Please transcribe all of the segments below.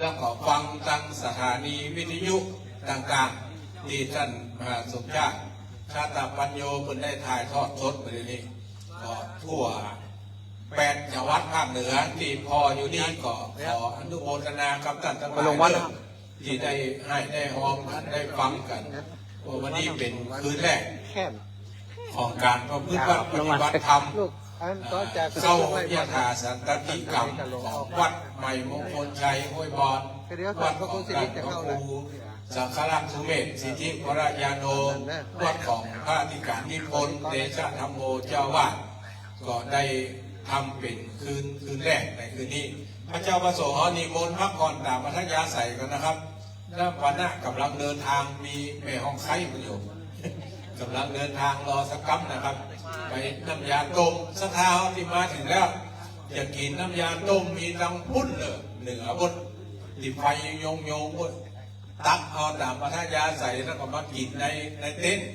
แล้วก็ฟังทางสถานีวิทยุต่างๆที่ท่านมหาสมชาติชาตปัญโยเป็นได้ถ่ายทอดสดไปนี้ก็ทั่ว8 จังหวัดภาคเหนือที่พออยู่นี่ก็ขออนุโมทนากับท่านทั้งหลายที่ได้ห้อมกันได้ฟังกันวันนี้เป็นคืนแรกของการประพฤติปฏิบัติธรรมเข้ายถาสันตติกรรมของวัดใหม่มงคลชัยห้วยบอนวัดของท่านพระครูสังฆราชสุเมธสิทธิวรยาโนวัดของพระอธิการนิพนธ์เดชธรรมโมเจ้าวาดก็ได้ทำเป็นคืนแรกในคืนนี้พระเจ้าประสงค์นิมนต์พักผ่อนตามมัธยาศัยกันนะครับแล้ววันหน้ากำลังเดินทางมีแม่ห้องไข่ประโยชน์กำลังเดินทางรอสักกั๊บนะครับไปน้ำยาต้มสถาที่มาถึงแล้วจะกินน้ำยาต้มมีตังพุ่นเหนือบนติดไฟโยงบนตักเอาตามมัธยาศัยแล้วก็มากินในเต็นท์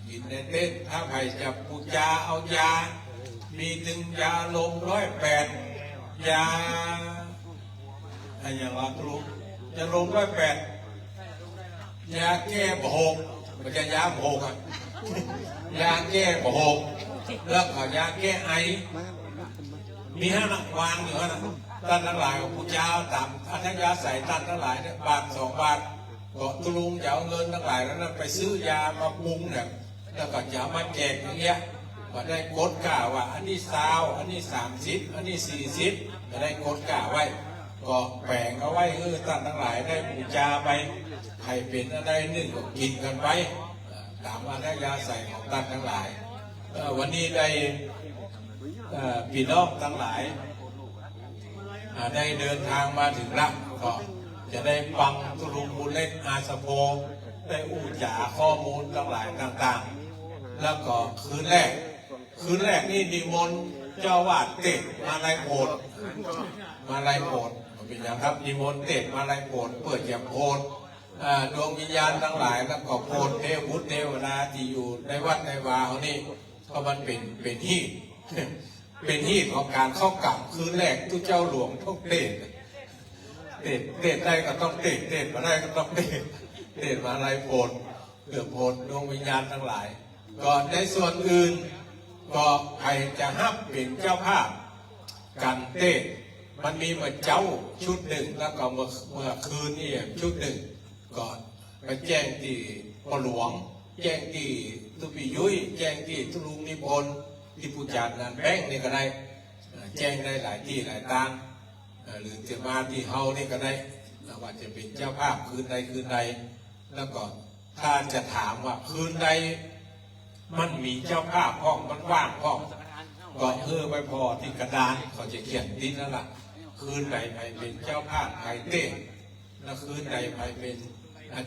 กินในเต็นท์ถ้าใครจะปูจาเอายามีถึงยาลม108ยาอะไรอย่างว่าครูยาลม108ยาแก้โรคมันจะยาโรคอะยาแก้โรคแล้วก็ยาแก้ไอมี5 วางอยู่นะท่านทั้งหลายของผู้เจ้าตามอัธยาศัยท่านทั้งหลายเนี่ย1 บาท 2 บาทก็ตุลุงจะเอาเงินทั้งหลายแล้วไปซื้อยามาปรุงเนี่ยแล้วก็จะมาแจกอย่างเงี้ยก็ได้กดกล่าวว่าอันนี้20อันนี้30อันนี้40ก็ได้กดกล่าวไว้ก็แบ่งเอาไว้ท่านทั้งหลายได้บูชาไปใครเป็นอะไรนึ่งก็กินกันไปตามอัธยาศัยของท่านทั้งหลายวันนี้ได้พี่น้องทั้งหลายได้เดินทางมาถึงแล้วก็จะได้ฟังตุลุงบุญเล็กอาสโพได้อู้จ๋าข้อมูลทั้งหลายต่างๆแล้วก็คืนแรกนี่นิมนต์เจ้าวาดเตะมาลายโพดเป็นอย่างครับนิมนต์เตะมาลายโพดเปิดแจกโพดดวงวิญญาณทั้งหลายแล้วก็โพดเทวุฒิเทวดาที่อยู่ในวัดในวาเขานี่ก็มันเป็นที่เป็นที่ของการเข้ากลับคืนแรกทุกเจ้าหลวงต้องเตะได้ก็ต้องเตะมาได้ก็ต้องเตะมาลายโพดเกือบโพดดวงวิญญาณทั้งหลายก่อนในส่วนอื่นก็ใครจะฮับเป็นเจ้าภาพกันเต้มันมีมาเจ้าชุดหนึ่งแล้วก็เมื่อคืนนี่ชุดหนึ่งก่อนไปแจ้งที่ปหลวงแจ้งที่ตุปียุ้ยแจ้งที่ตุลุงนิพนธ์ที่ผู้จัดงานแป้งนี่ก็ได้แจ้งได้หลายที่หลายทางหรือจะมาที่เฮานี่ก็ได้ว่าจะเป็นเจ้าภาพคืนใดแล้วก็ถ้าจะถามว่าคืนใดมันมีเจ้าภาพห้องมันว่างห้องก็ไปพอที่กระดานเขาจะเขียนดินนั่นแหละคืนใดไปเป็นเจ้าภาพไทยเต้แล้วคืนใดไปเป็น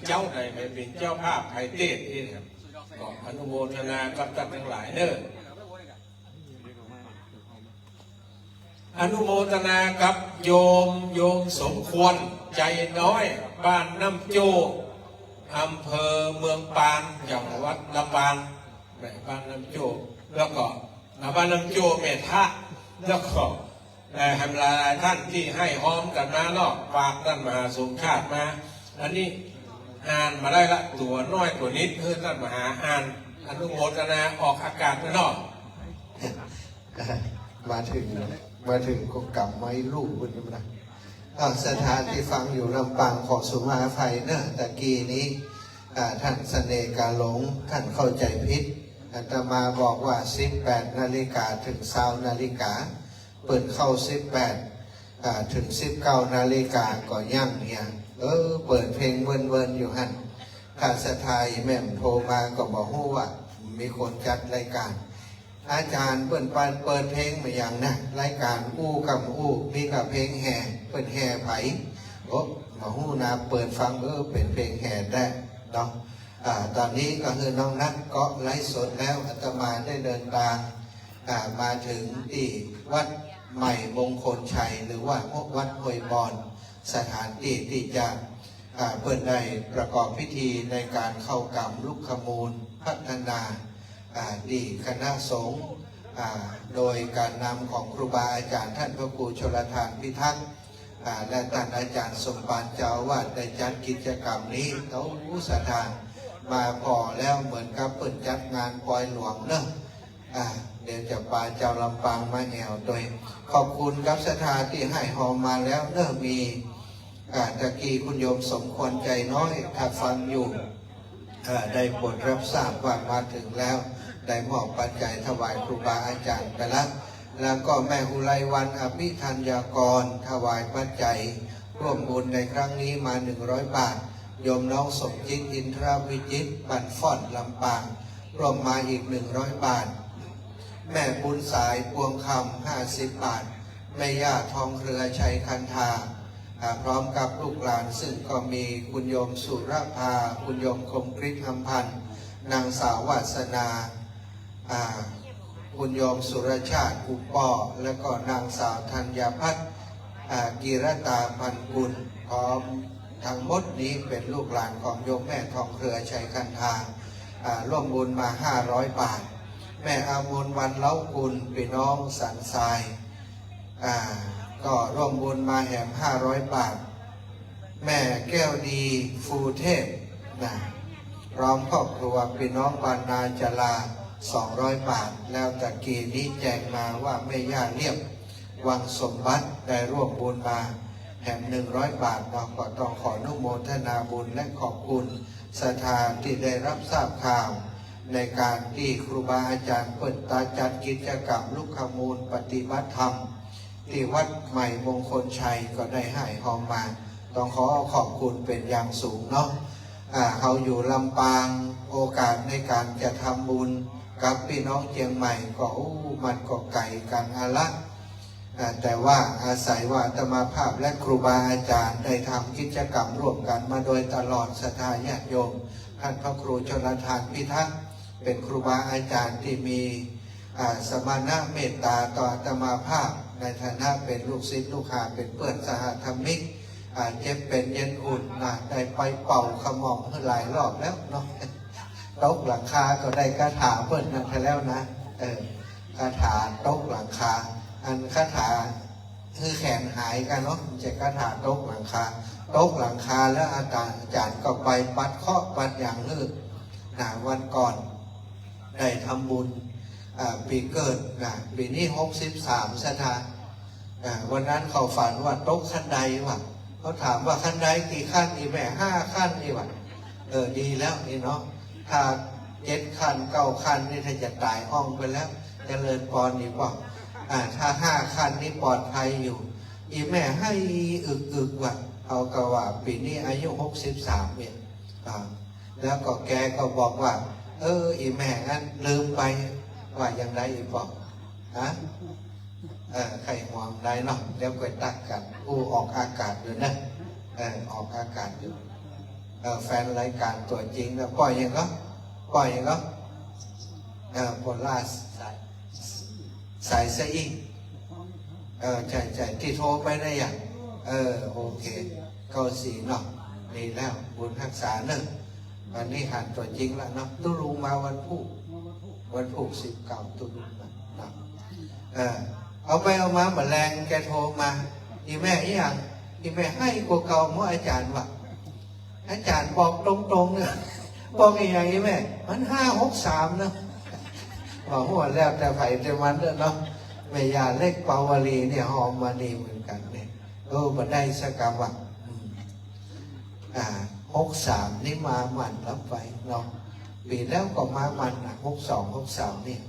เจ้าใดไปเป็นเจ้าภาพไทยเต้ที่ก็อนุโมทนากับท่านทั้งหลายเด้ออนุโมทนากับโยมสมควรใจน้อยบ้านน้ำโจอำเภอเมืองปานจังหวัดลำปางบ้านน้ำโจแล้วก็บ้านน้ำโจเมธะแล้วก็แฮมลาท่านที่ให้หอมกันมาเนาะฝากท่านมหาสมชาติมาอันนี้อ่านมาได้ละตัวน้อยตัวนิดท่านมหาอ่านอนุโมทนาออกอากาศไปเนาะมาถึงก็กลับไม้ลูกคุณนะสถานที่ฟังอยู่ลำปางขอสุมาภัยเนอะตะกี้นี้ท่านเสน่ห์กาหลงท่านเข้าใจผิดอาตมาบอกว่า18 นาฬิกาถึง20 นาฬิกาเปิดเข้า18ถึง19 นาฬิกาก็ยั่งเนี่ยเปิดเพลงเวินอยู่หันถ้าสถายแม่มโทรมาก็บอกว่ามีคนจัดรายการอาจารย์เปิดเพลงมาอย่างนะรายการอู้กับอู้มีกับเพลงแห่เปิดแห่ไผ่มาหู้นะเปิดฟังเป็นเพลงแห่ได้เนาะตอนนี้ก็คือน้องนัทก็ไลฟ์สดแล้วอาตมาได้เดินทางมาถึงที่วัดใหม่มงคลชัยหรือว่าวัดห้วยบอนสถานที่จะเปิดได้ประกอบพิธีในการเข้ากรรมลุกขมูลพัฒนาดีคณะสงฆ์โดยการนำของครูบาอาจารย์ท่านพระครูชลทานพิทักษ์ และท่านอาจารย์สมปานเจ้าอาวาสได้จัดกิจกรรมนี้เขาศรัทธามาพอแล้วเหมือนกับเปิดจัดงานปล่อยหลวงเนอะเดี๋ยวจะปาเจ้าลำปางมาแอวโดยขอบคุณกับศรัทธาที่ให้หอมมาแล้วเนอะมีตะกี้คุณโยมสมควรใจน้อยถ้าฟังอยู่ได้โปรดรับทราบว่ามาถึงแล้วได้มอบปัจจัยถวายครูบาอาจารย์ไปแล้วก็แม่อุไรวันอภิธัญญากรถวายปัจจัยร่วมบุญในครั้งนี้มา100 บาทโยมน้องสมจิตอินทรวิจิตบันฟ่อนลำปางร่วมมาอีก100 บาทแม่บุญสายพวงคำ50 บาทแม่ย่าทองเครือชัยคันธาพร้อมกับลูกหลานซึ่งก็มีคุณโยมสุรภาคุณโยมคมกริชอำพันธ์นางสาววาสนาคุณโยมสุรชาติอุปป้อและก็นางสาวธัญพัฒน์กีรตาพันกุลพร้อมทั้งหมดนี้เป็นลูกหลานของโยมแม่ทองเครือชัยคันธาร่วมบุญมา500 บาทแม่อามนวันเล้ากุลพี่น้องสันทรายก็ร่วมบุญมาแหม500 บาทแม่แก้วดีฟูเทพพร้อมครอบครัวพี่น้องบานนาจลา200 บาทแล้วตะกี้นี้แจ้งมาว่าแม่ย่าเรียบวังสมบัติได้ร่วมบุญมาแหม100 บาทเราก็ต้องขออนุโมทนาบุญและขอบคุณศรัทธาที่ได้รับทราบข่าวในการที่ครูบาอาจารย์เปิดตาจัดกิจกรรมลูกขมูลปฏิบัติธรรมที่วัดใหม่มงคลชัยก็ได้ให้หอมมาต้องขอขอบคุณเป็นอย่างสูงเนาะเขาอยู่ลำปางโอกาสในการจะทำบุญกับพี่น้องเชียงใหม่ก็มันก็ไกลกันละแต่ว่าอาศัยว่าอาตมาภาพและครูบาอาจารย์ได้ทำกิจกรรมร่วมกันมาโดยตลอดศรัทธาญาติโยมท่านพระครูชลทานพิทักษ์เป็นครูบาอาจารย์ที่มีสมณะเมตตาต่ออาตมาภาพในฐานะเป็นลูกศิษย์ลูกหาเป็นเพื่อนสหธรรมิกเจ็บเป็นเย็นอุ่นได้ไปเป่าขมองหลายรอบแล้วเนาะตกหลังคาก็ได้คาถาเพิ่นนั่นไปแล้วนะคาถาตกหลังคาอันคาถาคือแขนหายกันเนาะจะคาถาตกหลังคาตกหลังคาแล้วอาจารย์ก็ไปปัดเคาะปัดอย่างลึกวันก่อนได้ทำบุญปีเกิดปีนี้63ศรัทธาวันนั้นเขาฝันว่าตกขั้นใดวะเขาถามว่าขั้นใดกี่ขั้นนี่แม่5 ขั้นนี่วะดีแล้วนี่เนาะถ้า7 ขั้น9 ขั้นนี่ถ้าจะตายห้องไปแล้วเจริญพรดีกว่าถ้า5 ขั้นนี่ปลอดภัยอยู่อีแม่ให้อึกว่ะเขาก็ว่าปีนี้อายุ63เนี่ยแล้วก็แกก็บอกว่าอีแม่งั้นลืมไปว่ายังไงอีบอกใครห่วงได้เนาะเดี๋ยวก็ตักกันออกอากาศอยู่นะออกอากาศอยู่แฟนรายการตัวจริงนะปล่อยอย่างก็โพล่าสายซะอีกใช่ที่โทรไปได้อย่างโอเค94เนาะนี่แล้วบุญรักษาเนอะวันนี้หันตัวจริงแล้วเนาะตุลุงมาวันพุธ19ตุลุงนะเอาไปเอามาเหมือนแรงแกโทรมาอีแม่อย่างอีแม่ให้กว่าเก่าเมื่ออาจารย์ว่าอาจารย์บอกตรงๆเนี่ยบอกอย่างนี้แม่มัน563เนาะบอกหัวแล้วแต่ไผ่แต่มันเนาะแม่ยาเล็กเปาวลีเนี่ยหอมมาดีเหมือนกันเนี่ยมาได้สักกรรมว่า63นี่มาหมันรับไปเนาะปีแล้วก็มาหมัน62 63นี่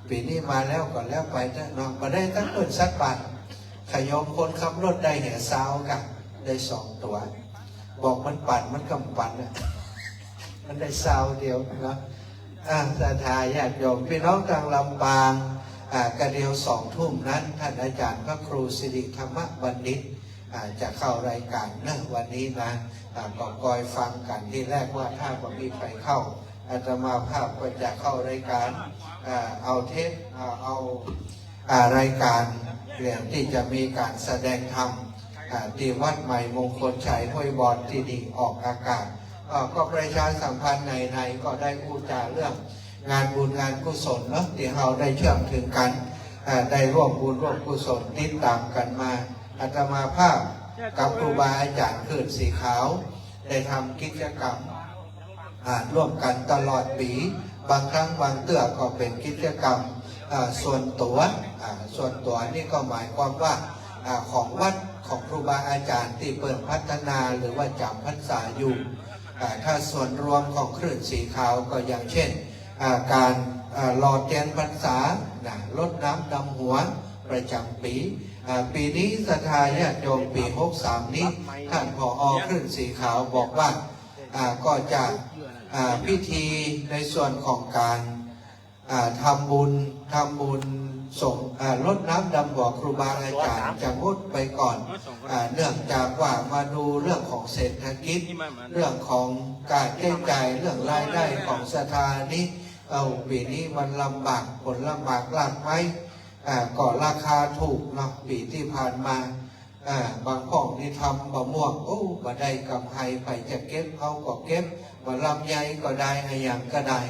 ปีนี้มาแล้วก็แล้วไปเนาะมาได้ตั้งต้นสักบาทขยมคนขับรถได้แห่ซาวกันได้2 ตัวบอกมันปั่นมันกำปั่นมันได้ซาวเดียวเนาะศรัทธาญาติโยมพี่น้องทางลำปางกระเดียว2 ทุ่มนั้นท่านอาจารย์พระครูสิริธรรมบัณฑิตจะเข้ารายการนะวันนี้นะก็คอยฟังกันที่แรกว่าถ้าไม่มีใครเข้าอาตมาภาพก็จะเข้ารายการเอาเทปเอารายการเรื่องที่จะมีการแสดงธรรมที่วัดใหม่มงคลชัยห้วยบอนที่นี่ออกอากาศก็ประชาสัมพันธ์ในก็ได้พูดจาเรื่องงานบุญงานกุศลเนาะที่เราได้เชื่อมถึงกันได้ร่วมบุญร่วมกุศลติดตามกันมาอาตมาภาพ กับครูบาอาจารย์คลื่นสีขาวได้ทำกิจกรรมร่วมกันตลอดปีบางครั้งบางเตื้อก็เป็นกิจกรรมส่วนตัวนี่ก็หมายความว่าของวัดของครูบาอาจารย์ที่เปิดพัฒนาหรือว่าจำพรรษาอยู่ถ้าส่วนรวมของคลื่นสีขาวก็อย่างเช่นการหล่อเทียนพรรษารดน้ำดำหัวประจำปีปีนี้ศรัทธาญาติโยมปี63นี้ท่านผอ.คลื่นสีขาวบอกว่าก็จะพิธีในส่วนของการทำบุญส่งรดน้ำดำหัวครูบาอาจารย์จะงดไปก่อนเนื่องจากว่ามาดูเรื่องของเศรษฐกิจเรื่องของการใช้จ่ายเรื่องรายได้ของศรัทธานี้ปีนี้มันลำบากผลลำบากลากไหมก็ราคาถูกนะปีที่ผ่านมาบางพ่องนี่ทำบะม่วงบ่ได้กำไรไปจะเก็บเขาก็เก็บบะลำไยก็ได้อะไรอย่างก็ได้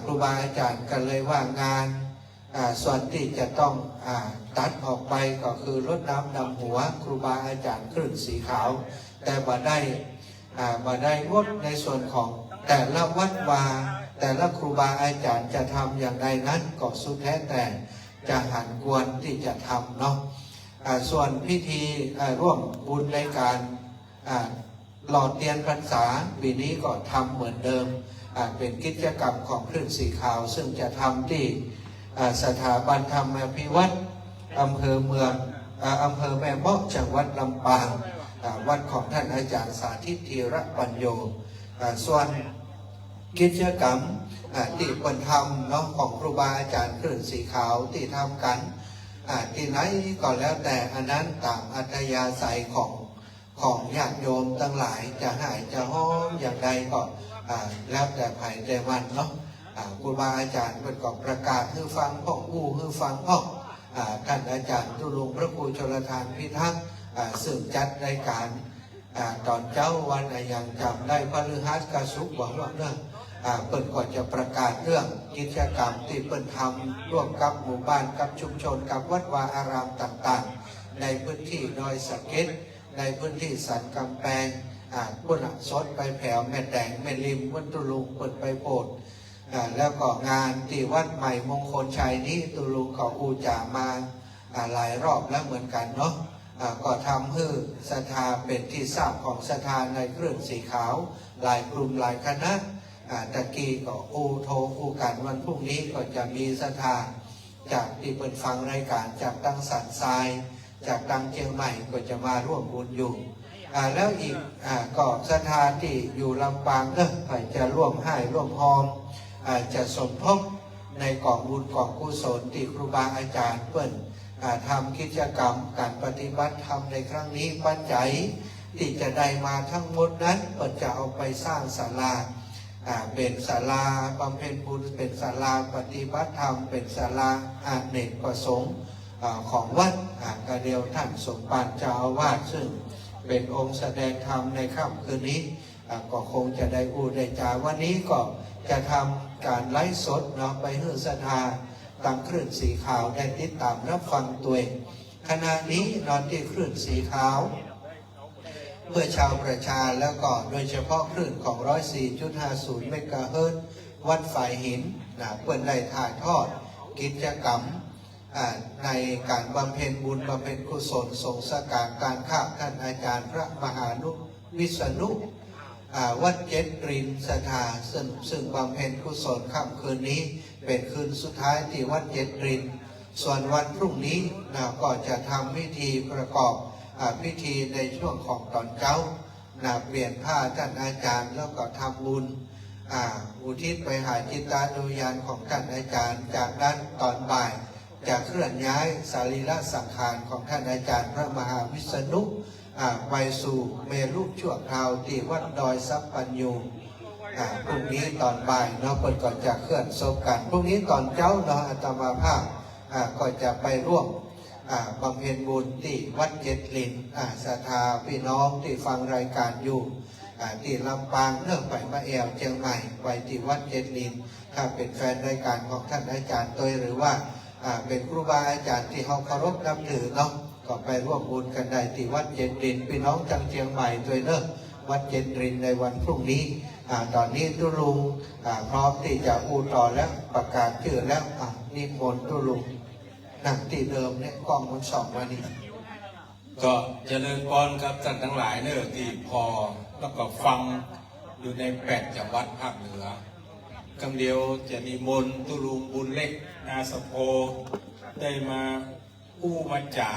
ครูบาอาจารย์ก็เลยว่างานส่วนที่จะต้องตัดออกไปก็คือรดน้ำดำหัวครูบาอาจารย์คลื่นสีขาวแต่บ่ได้งดในส่วนของแต่ละวัดวาแต่ละครูบาอาจารย์จะทำอย่างไรนั้นก็สุดแท้แต่จะหันกวนที่จะทำเนาะส่วนพิธีร่วมบุญในการหล่อเทียนพรรษาปีนี้ก็ทำเหมือนเดิมเป็นกิจกรรมของคลื่นสีขาวซึ่งจะทำที่สถาบันธรรมพิวัตรอำเภอเมืองอำเภอแม่เมาะจังหวัดลำปางวัดของท่านอาจารย์สาธิตธีระปัญโยส่วนกิจกรรมที่คนทำเนาะของครูบาอาจารย์คลื่นสีขาวที่ทำกันที่ไหนก็แล้วแต่อันนั้นตามอัธยาศัยของญาติโยมทั้งหลายจะหายจะห้อมอย่างใดก็แล้วแต่ไผ่แต่วันเนาะครูบาอาจารย์เป็นก็ประกาศให้ฟังพ่อให้ฟังพ่อท่านอาจารย์ตุลุงพระครูชลทานพิทักษ์ซึ่งจัดรายการตอนเจ้าวันยังจำได้พฤหัสกสุกบอกว่าเรื่องเปิดก่อนจะประกาศเรื่องกิจกรรมที่เปิดทำร่วมกับหมู่บ้านกับชุมชนกับวัดวาอารามต่างๆในพื้นที่ดอยสะเก็ดในพื้นที่สันกำแพงบุญสดไปแผ่วแม่แดงแม่ริมวัดตุลุงเปิดไปโปรดแล้วก็งานที่วัดใหม่มงคลชัยนี้ตุลุงก็อูจ่ามาหลายรอบแล้วเหมือนกันเนาะก็ทำให้ศรัทธาเป็นที่ทราบของศรัทธาในเครื่องสีขาวหลายกลุ่มหลายคณะตะกี้ก็โทรกันวันพรุ่งนี้ก็จะมีศรัทธาจากที่เปิดฟังรายการจากตังสันทรายจากตังเชียงใหม่ก็จะมาร่วมบุญอยู่แล้วอีกก็ศรัทธาที่อยู่ลำปางก็จะร่วมให้ร่วมหอมจะสมทบในกองบุญกองกุศลที่ครูบาอาจารย์เปิ้นทำกิจกรรมการปฏิบัติธรรมในครั้งนี้ปัจจัยที่จะได้มาทั้งหมดนั้นเปิ้นจะเอาไปสร้างศาลาเป็นศาลาบำเพ็ญบุญเป็นศาลาปฏิบัติธรรมเป็นศาลาอเนกประสงค์ของวัดกระเดียวท่านสมภารเจ้าอาวาสซึ่งเป็นองค์แสดงธรรมในค่ำคืนนี้ก็คงจะได้ได้จาวันนี้ก็จะทำการไลฟ์สดเนาะไปให้ศรัทธาตามคลื่นสีขาวได้ติดตามรับฟังตัวเองขณะนี้นอนที่คลื่นสีขาวเพื่อชาวประชาแล้วก็โดยเฉพาะคลื่นของ 104.50 เมกะเฮิรตซ์วัดฝ่ายหินเพื่อได้ถ่ายทอดกิจกรรมในการบำเพ็ญบุญบำเพ็ญกุศลทรงสการการข้าท่านอาจารย์พระมหานุวิษณุวัดเจ็ดรินศรัทธาซึ่งบำเพ็ญกุศลค่ำคืนนี้เป็นคืนสุดท้ายที่วัดเจ็ดรินส่วนวันพรุ่งนี้ก็จะทำพิธีประกอบพิธีในช่วงของตอนเช้าเปลี่ยนผ้าท่านอาจารย์แล้วก็ทำบุญอุทิศไปหาจิตตานุญาณของท่านอาจารย์จากนั้นตอนบ่ายจะเคลื่อนย้ายสรีระสังขารของท่านอาจารย์พระมหาวิษณุไปสู่เมรุชั่วคราวที่วัดดอยซับปัญญูพรุ่งนี้ตอนบ่ายเนาะเปิดก่อนจะเคลื่อนศพกันพรุ่งนี้ตอนเช้าเนาะอาตมาภาพก็จะไปร่วมบำเพ็ญบุญที่วัดเจ็ดลินศรัทธาพี่น้องที่ฟังรายการอยู่ที่ลำปางเนื่องไปมาแอวเชียงใหม่ไปที่วัดเจ็ดลินถ้าเป็นแฟนรายการของท่านอาจารย์ตัวหรือว่าเป็นครูบาอาจารย์ที่เขาเคารพนับถือเนาะ ก็ไปร่วมบุญกันได้ที่วัดเจนรินพี่น้องจังเชียงใหม่ด้วยเนอะวัดเจนรินในวันพรุ่งนี้ตอนนี้ตุลุงพร้อมที่จะอูต่อแล้วประกาศชื่อแล้วนิมนต์ตุลุงนั่งที่เดิมเนี่ยกล้องมันส่องมานี่ ก็เจริญพรครับท่านทั้งหลายเนอะที่พอแล้วก็ฟังอยู่ใน8 จังหวัดภาคเหนือคำเดียวจะนิมนต์ตุลุงบุญเล็กอาสโพได้มาอู้มาจ๋า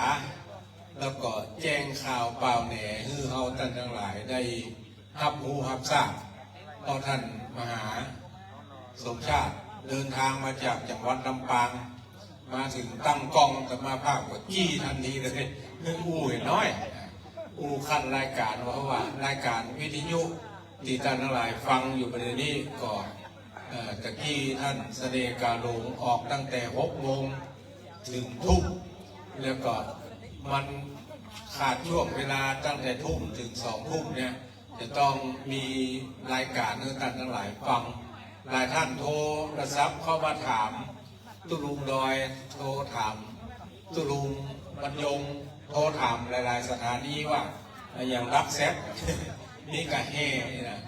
แล้วก็แจ้งข่าวเปล่าแหน่ฮือเฮาท่านทั้งหลายได้รับรู้รับทราบเพราะท่านมหาสมชาติเดินทางมาจากจังหวัดลำปางมาถึงตั้งกล้องแต่มาภาคกว่าจี้ทันทีเลยเรื่องอู้เห็นน้อยอู้ขั้นรายการว่ารายการวิทยุที่ท่านทั้งหลายฟังอยู่ประเด็นนี้ก็ตะกี้ท่านเสด็จกาหลงออกตั้งแต่6 โมงถึงทุ่มแล้วก็มันขาดช่วงเวลาตั้งแต่ทุ่มถึง2 ทุ่มเนี่ยจะต้องมีรายการให้ท่านทั้งหลายฟังหลายท่านโทรศัพท์เข้ามาถามตุลุงดอยโทรถามตุลุงบรรยงโทรถามหลายๆสถานีว่าอย่างรับแซฟ นี่กะเฮนี่นะ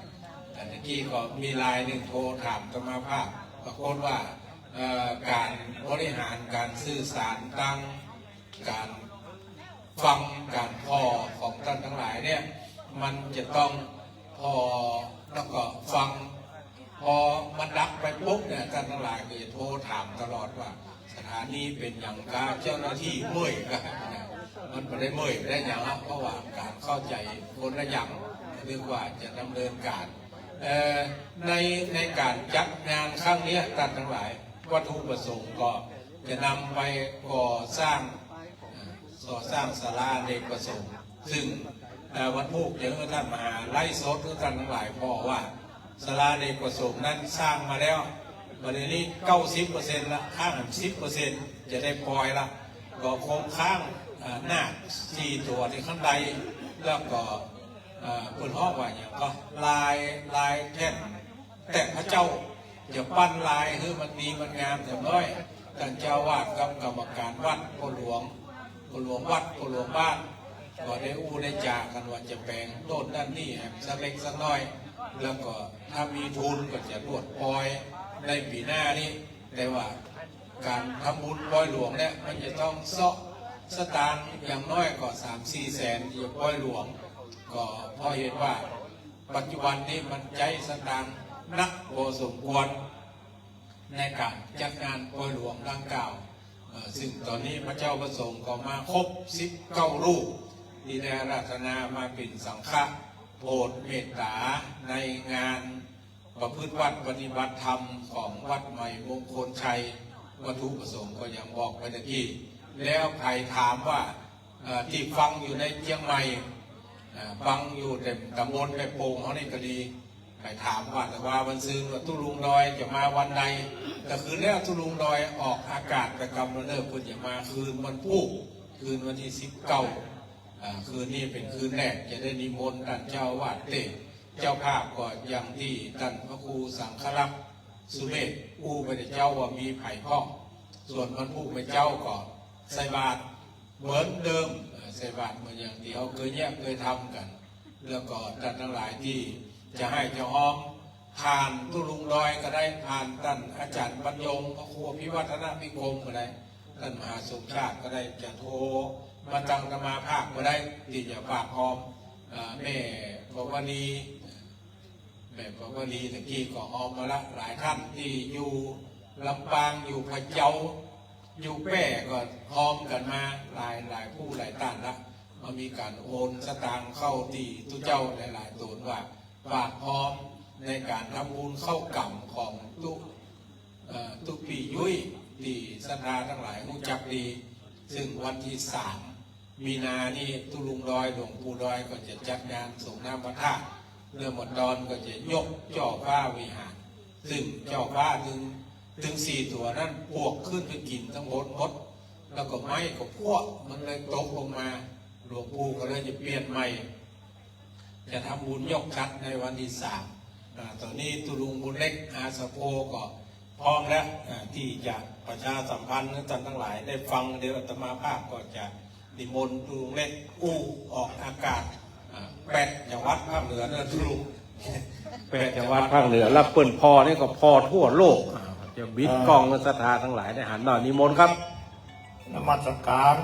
แต่ตะกี้ก็มีลายหนึ่งโทรถามธรรมภาพปรากฏว่าการบริหารการสื่อสารตั้งการฟังการพอของท่านทั้งหลายเนี่ยมันจะต้องพอแล้วก็ฟังพอมันดับไปปุ๊บเนี่ยท่านทั้งหลายก็จะโทรถามตลอดว่าสถานีเป็นอย่างกาเจ้าหน้าที่เมื่อยกันมันไม่ได้เมื่อยไม่ได้อย่างละเพราะว่าการเข้าใจคนละอย่างเรียกว่าจะดำเนินการในการจัดงานครั้งนี้ท่านทั้งหลายวัตถุประสงค์ก็จะนำไปก่อสร้างศาลาเด็กประสงค์ซึ่งวันพุธเดี๋ยวท่านมาไล่สดทุกท่านทั้งหลายพอว่าศาลาเด็กประสงค์นั้นสร้างมาแล้ววันนี้ 90% ละข้าง 10% จะได้ปล่อยละก็คงข้างหน้า4 ตัวที่ข้างใดแล้วก็คุณพ่อว่าอย่างก็ลายแท่นแต่พระเจ้าจะปั้นลายคือมันดีมันงามแต่น้อยท่านเจ้าวาดกับกรรมการวัดพ่อหลวงวัดพ่อหลวงบ้านก็ได้ได้จากันว่าจะแปลงต้นด้านนี้สักเล็กสักน้อยแล้วก็ถ้ามีทุนก็จะรวดปล่อยในปีหน้านี้แต่ว่าการทำบุญปล่อยหลวงเนี่ยมันจะต้องเซาะสตางค์อย่างน้อยก็3-4 แสนที่จะปล่อยหลวงก็พอเห็นว่าปัจจุบันนี้มันใจสตางค์นักพอสมควรในการจัดงานปล่อยหลวงดังกล่าวซึ่งตอนนี้พระเจ้าประสงค์ก็มาครบ19 รูปที่ได้ราชนามาเป็นสังฆะโปรดเมตตาในงานประพฤติวัดปฏิบัติธรรมของวัดใหม่มงคลชัยวัตถุประสงค์ก็ยังบอกไปตะกี้แล้วใครถามว่าที่ฟังอยู่ในเชียงใหม่ฟังอยู่แต่ตำบลแม่โป่งเขาในคดีใครถามว่าแต่ว่าวันซื้อว่าตุลุงดอยจะมาวันใดแต่คืนแล้วตุลุงดอยออกอากาศประกำเนิดคุณจะมาคืนวันพุธคืนวันที่19คืนนี้เป็นคืนแรกจะได้นิมนต์ท่านเจ้าวาดเตะเจ้าภาพก็อย่างที่ท่านพระครูสังฆรักษ์สุเมธผู้เป็นเจ้าว่ามีไผ่ข้องส่วนวันพุธเป็นเจ้าก็ใส่บาตรเหมือนเดิมใส่บาตรเหมือนอย่างที่เขาเคยทำกันแล้วก็ท่านทั้งหลายที่จะให้เจ้าอ้อมผ่านตุลุงดอยก็ได้ผ่านท่านอาจารย์บรรยงพระครูพิวัฒนพิกรมก็ได้ท่านมหาสมชาติก็ได้จะโทรมาจังธรรมาภาคก็ได้ที่จะฝากอ้อมแม่ปวณีตะกี้ก็อ้อมมาละหลายท่านที่อยู่ลำปางอยู่พะเยาอยู่แป้ก็พร้อมกันมาหลายผู้หลายท่านละมามีการโอนสตางค์เข้าที่ตุเจ้าหลายๆตนว่าฝากพร้อมในการทำบุญเข้ากรรมของตุปียุ้ยที่ศรัทธาทั้งหลายรู้จักดีซึ่งวันที่3 มีนานี่ตุลุงดอยหลวงปู่ดอยก็จะจัดงานส่งน้ำพระธาตุเรือหมดดอนก็จะยกเจ้าฟ้าวิหารซึ่งเจ้าฟ้าถึง4 ตัวนั้นพวกขึ้นไปกินทั้งหมดแล้วก็ไม้ก็พวกมันเลยตกลงมาหลวงปู่ก็เลยจะเปลี่ยนใหม่จะทำบุญยกชัดในวันที่3ตอนนี้ตุลุงบุญเล็กอาสโพก็พร้อมแล้วที่จะประชาสัมพันธ์ท่านทั้งหลายได้ฟังเดี๋ยวอาตมาภาพก็จะ นิมนต์ดูเล็กอู้ออกอากาศ8 จังหวัดภาคเหนือนั่นทุก 8 จังหวัดภาคเหนือแล้วเปิ่นพอนี่ก็พอทั่วโลกจะบิดกล้องศรัทธาทั้งหลายได้หันมานิมนต์ครับ นมัสการ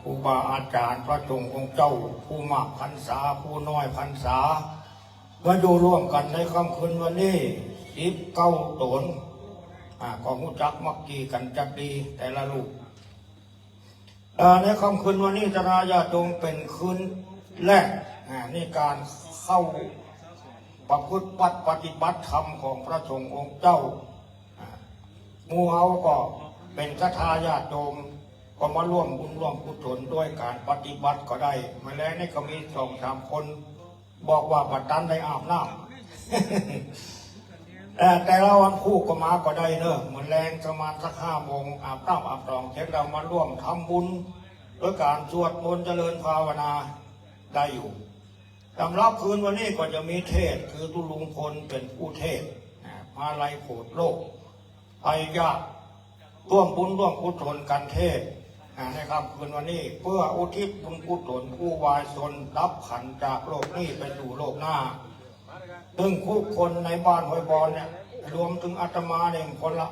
ครูบาอาจารย์พระสงฆ์องค์เจ้าผู้มากพรรษาผู้น้อยพรรษามาอยู่ร่วมกันในค่ำคืนวันนี้19 ตนของหูจักมักกีกันจักดีแต่ละลูกในค่ำคืนวันนี้จะราญาโยมเป็นคืนแรกนี่การเข้าประพฤติปฏิบัติธรรมของพระสงฆ์องค์เจ้าหมู่เฮาก็เป็นศรัทธาญาติโยมก็มาร่วมบุญร่วมกุศลด้วยการปฏิบัติก็ได้มาแล้วนี่ก็มี2-3 คนบอกว่าบัดตันได้อาบน้ำ แต่ละวันคู่ก็มาก็ได้เนอะเหมือนแรงประมาณสัก5 โมงอาบน้ำอาบตองเสร็จเรามาร่วมทำบุญด้วยการสวดมนต์เจริญภาวนาได้อยู่สำหรับคืนวันนี้ก็จะมีเทศคือตุลุงพลเป็นผู้เทศมาลัยโผดโลกไปญาติร่วมบุญร่วมกุศลกันเทศในค่ำคืนวันนี้เพื่ออุทิศบุญกุศลผู้วายชนรับขันจากโลกนี้ไปสู่โลกหน้าถึงคู่คนในบ้านห้วยบอลเนี่ยรวมถึงอาตมาเนี่ยคนละ